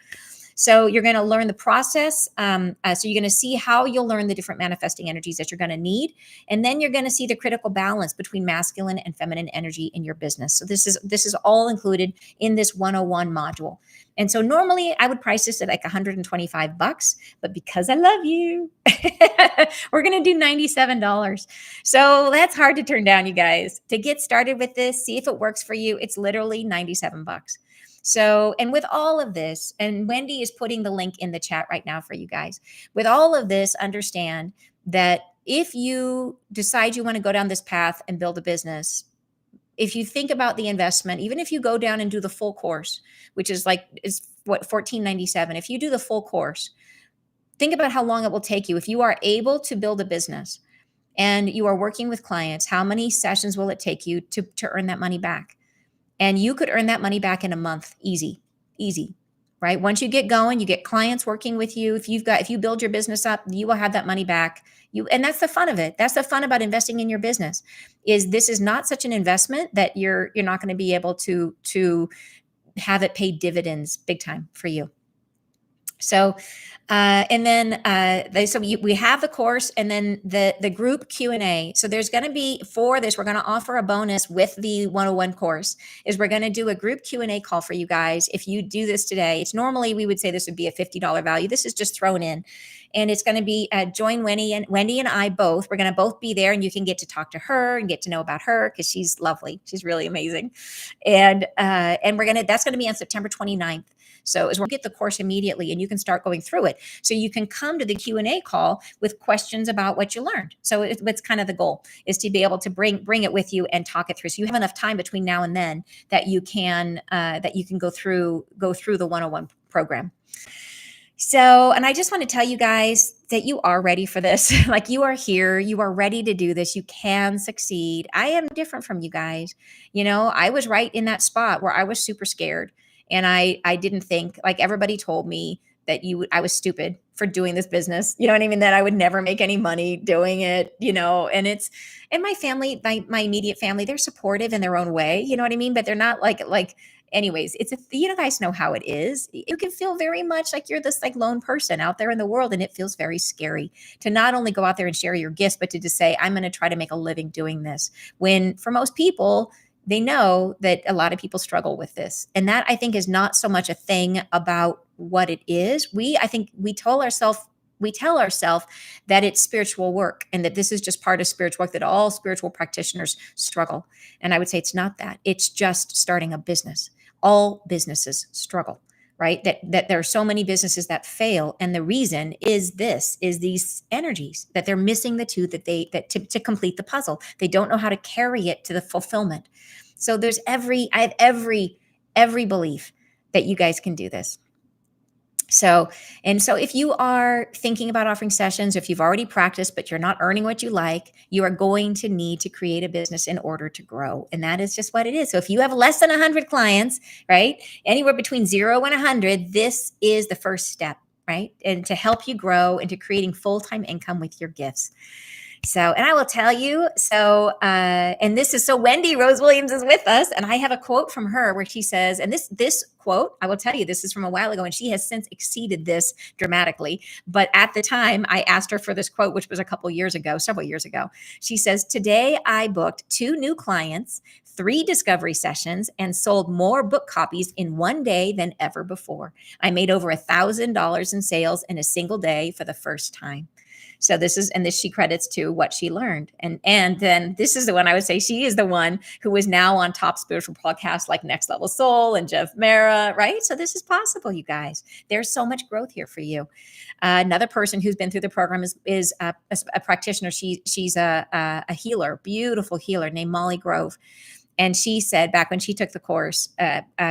So you're going to learn the process. So you're going to see how you'll learn the different manifesting energies that you're going to need. And then you're going to see the critical balance between masculine and feminine energy in your business. So this is all included in this 101 module. And so normally I would price this at like $125, but because I love you, we're going to do $97. So that's hard to turn down, you guys. To get started with this, see if it works for you. It's literally $97. So, and with all of this, and Wendy is putting the link in the chat right now for you guys. With all of this, understand that if you decide you want to go down this path and build a business, if you think about the investment, even if you go down and do the full course, which is what, $1497, if you do the full course, think about how long it will take you. If you are able to build a business and you are working with clients, how many sessions will it take you to earn that money back? And you could earn that money back in a month. Easy, right? Once you get going, you get clients working with you. If you build your business up, you will have that money back. And that's the fun of it. That's the fun about investing in your business, is this is not such an investment that you're not going to be able to have it pay dividends big time for you. So, and then we have the course, and then the group Q&A. So there's going to be, for this, we're going to offer a bonus with the 101 course, is we're going to do a group Q&A call for you guys. If you do this today, it's normally, we would say this would be a $50 value. This is just thrown in. and it's going to be join Wendy and I both. We're going to both be there, and you can get to talk to her and get to know about her because she's lovely. She's really amazing, and that's going to be on September 29th. So is we'll get the course immediately, and you can start going through it. So you can come to the Q&A call with questions about what you learned. So it's kind of the goal is to be able to bring it with you and talk it through. So you have enough time between now and then that you can go through the 101 program. So, and I just want to tell you guys that you are ready for this. Like you are here, you are ready to do this. You can succeed. I am different from you guys. You know, I was right in that spot where I was super scared. And I didn't think, like everybody told me that I was stupid for doing this business. You know what I mean? That I would never make any money doing it, you know, and my family, my immediate family, they're supportive in their own way. You know what I mean? But they're not like, anyways, you guys know how it is. You can feel very much like you're this like lone person out there in the world. And it feels very scary to not only go out there and share your gifts, but to just say, I'm going to try to make a living doing this. When for most people, they know that a lot of people struggle with this. And that I think is not so much a thing about what it is. I think we tell ourselves that it's spiritual work and that this is just part of spiritual work, that all spiritual practitioners struggle. And I would say it's not that. It's just starting a business. All businesses struggle, right? That there are so many businesses that fail. And the reason is these energies, that they're missing the two to complete the puzzle. They don't know how to carry it to the fulfillment. So I have every belief that you guys can do this. So if you are thinking about offering sessions, if you've already practiced, but you're not earning what you like, you are going to need to create a business in order to grow. And that is just what it is. So if you have less than 100 clients, right, anywhere between 0 and 100, this is the first step, right? And to help you grow into creating full-time income with your gifts. So, and I will tell you, and Wendy Rose Williams is with us, and I have a quote from her where she says, and this quote, I will tell you, this is from a while ago, and she has since exceeded this dramatically. But at the time, I asked her for this quote, which was several years ago. She says, "Today I booked 2 new clients, 3 discovery sessions, and sold more book copies in one day than ever before. I made over $1,000 in sales in a single day for the first time." So this she credits to what she learned. And then this is the one I would say she is the one who is now on top spiritual podcasts like Next Level Soul and Jeff Mara, right? So this is possible, you guys. There's so much growth here for you. Another person who's been through the program is a practitioner. She's a healer, beautiful healer named Molly Grove. And she said back when she took the course,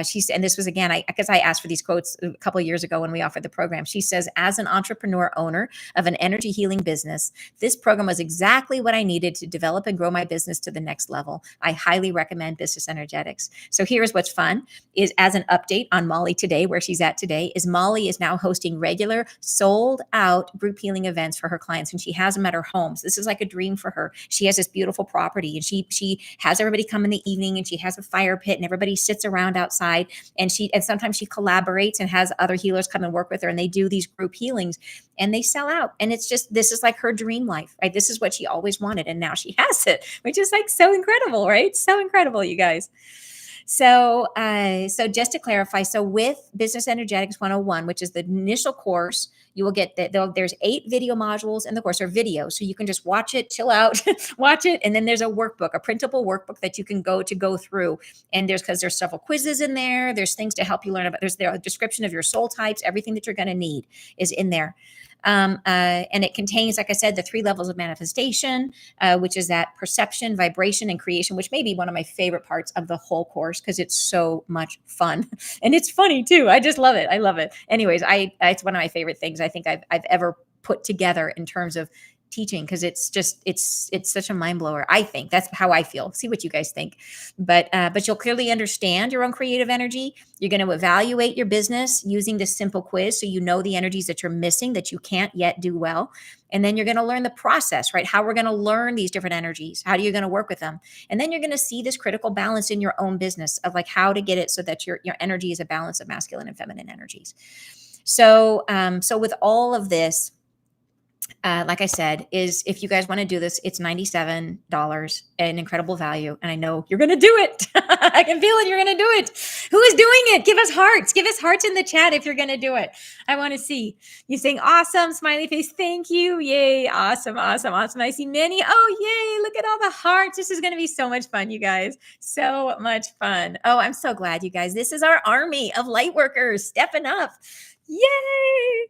she said, and this was again, because I asked for these quotes a couple of years ago when we offered the program. She says, "As an entrepreneur owner of an energy healing business, this program was exactly what I needed to develop and grow my business to the next level. I highly recommend Business Energetics." So here's what's fun is, as an update on Molly today, where she's at today, is Molly is now hosting regular sold out group healing events for her clients, and she has them at her homes. This is like a dream for her. She has this beautiful property, and she has everybody come in the evening, and she has a fire pit, and everybody sits around outside, and sometimes she collaborates and has other healers come and work with her, and they do these group healings, and they sell out. And it's just, this is like her dream life, right? This is what she always wanted, and now she has it, which is like so incredible, right? So incredible, you guys. So just to clarify, so with Business Energetics 101, which is the initial course, you will get there's 8 video modules in the course, or videos. So you can just watch it, chill out, watch it. And then there's a workbook, a printable workbook that you can go through. And because there's several quizzes in there. There's things to help you learn about, there's a description of your soul types, everything that you're going to need is in there. And it contains, like I said, the 3 levels of manifestation, which is that perception, vibration, and creation, which may be one of my favorite parts of the whole course because it's so much fun and it's funny too. I just love it. I love it. Anyways, it's one of my favorite things I think I've ever put together in terms of teaching, because it's such a mind blower. I think that's how I feel. See what you guys think. But you'll clearly understand your own creative energy. You're going to evaluate your business using this simple quiz, so you know the energies that you're missing, that you can't yet do well. And then you're going to learn the process, right? How we're going to learn these different energies. How are you going to work with them? And then you're going to see this critical balance in your own business of like how to get it so that your energy is a balance of masculine and feminine energies. So with all of this, like I said, is if you guys want to do this, it's $97, an incredible value. And I know you're going to do it. I can feel it. You're going to do it. Who is doing it? Give us hearts. Give us hearts in the chat if you're going to do it. I want to see you saying awesome, smiley face. Thank you. Yay. Awesome, awesome, awesome. I see many. Oh, yay. Look at all the hearts. This is going to be so much fun, you guys. So much fun. Oh, I'm so glad, you guys. This is our army of light workers stepping up. Yay.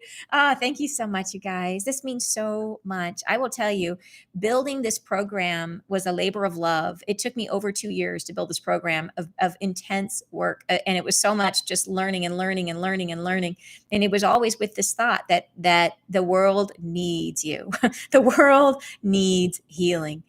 Thank you so much, you guys. This means so much. I will tell you, building this program was a labor of love. It took me over 2 years to build this program of intense work. And it was so much just learning and learning and learning and learning. And it was always with this thought that the world needs you. The world needs healing.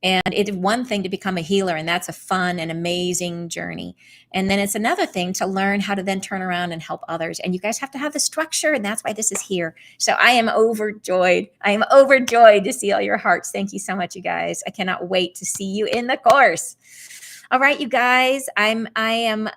And it's one thing to become a healer, and that's a fun and amazing journey. And then it's another thing to learn how to then turn around and help others. And you guys have to have the structure, and that's why this is here. So I am overjoyed. I am overjoyed to see all your hearts. Thank you so much, you guys. I cannot wait to see you in the course. All right, you guys, I'm gonna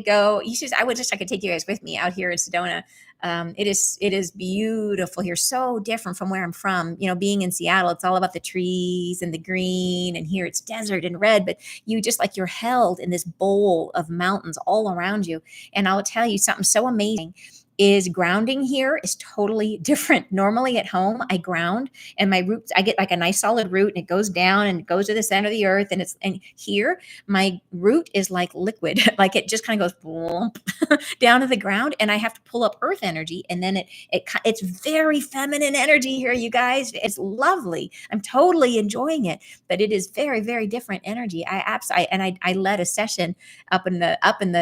go. I wish I could take you guys with me out here in Sedona. It is beautiful here, so different from where I'm from. You know, being in Seattle, it's all about the trees and the green, and here it's desert and red. But you just like you're held in this bowl of mountains all around you. And I'll tell you something so amazing. Is grounding here is totally different. Normally at home, I ground and my roots, I get like a nice solid root and it goes down and it goes to the center of the earth. And here my root is like liquid, like it just kind of goes down to the ground, and I have to pull up earth energy. And then it's very feminine energy here, you guys. It's lovely. I'm totally enjoying it, but it is very, very different energy. I led a session up in the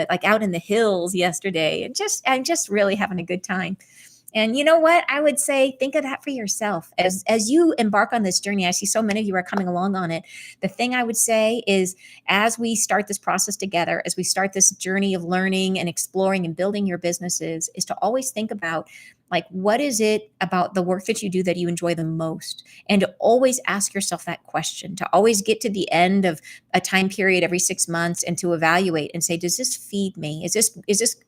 like out in the hills yesterday, and I'm just really having a good time. And you know what? I would say, think of that for yourself as you embark on this journey. I see so many of you are coming along on it. The thing I would say is, as we start this process together, as we start this journey of learning and exploring and building your businesses, is to always think about, like, what is it about the work that you do that you enjoy the most? And to always ask yourself that question, to always get to the end of a time period every 6 months and to evaluate and say, does this feed me?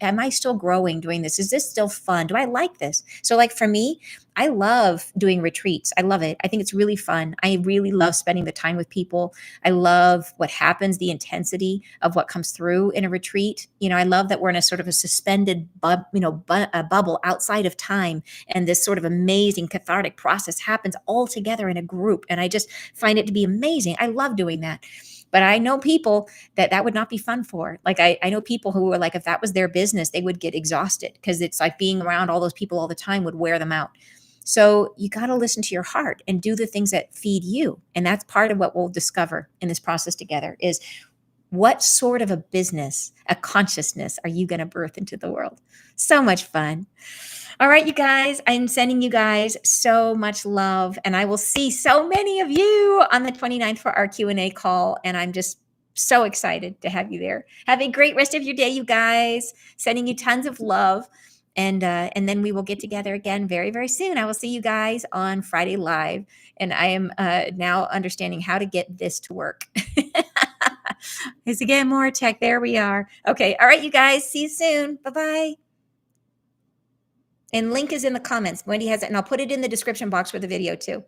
Am I still growing doing this? Is this still fun? Do I like this? So like for me, I love doing retreats. I love it. I think it's really fun. I really love spending the time with people. I love what happens, the intensity of what comes through in a retreat. You know, I love that we're in a sort of a suspended bubble outside of time. And this sort of amazing cathartic process happens all together in a group. And I just find it to be amazing. I love doing that. But I know people that would not be fun for. Like I know people who are like, if that was their business, they would get exhausted, because it's like being around all those people all the time would wear them out. So you got to listen to your heart and do the things that feed you. And that's part of what we'll discover in this process together is, what sort of a business, a consciousness are you going to birth into the world? So much fun. All right, you guys, I'm sending you guys so much love, and I will see so many of you on the 29th for our Q&A call. And I'm just so excited to have you there. Have a great rest of your day, you guys. Sending you tons of love. And then we will get together again very, very soon. I will see you guys on Friday Live. And I am now understanding how to get this to work. It's again more tech. There we are. Okay. All right, you guys. See you soon. Bye-bye. And link is in the comments. Wendy has it, and I'll put it in the description box for the video too.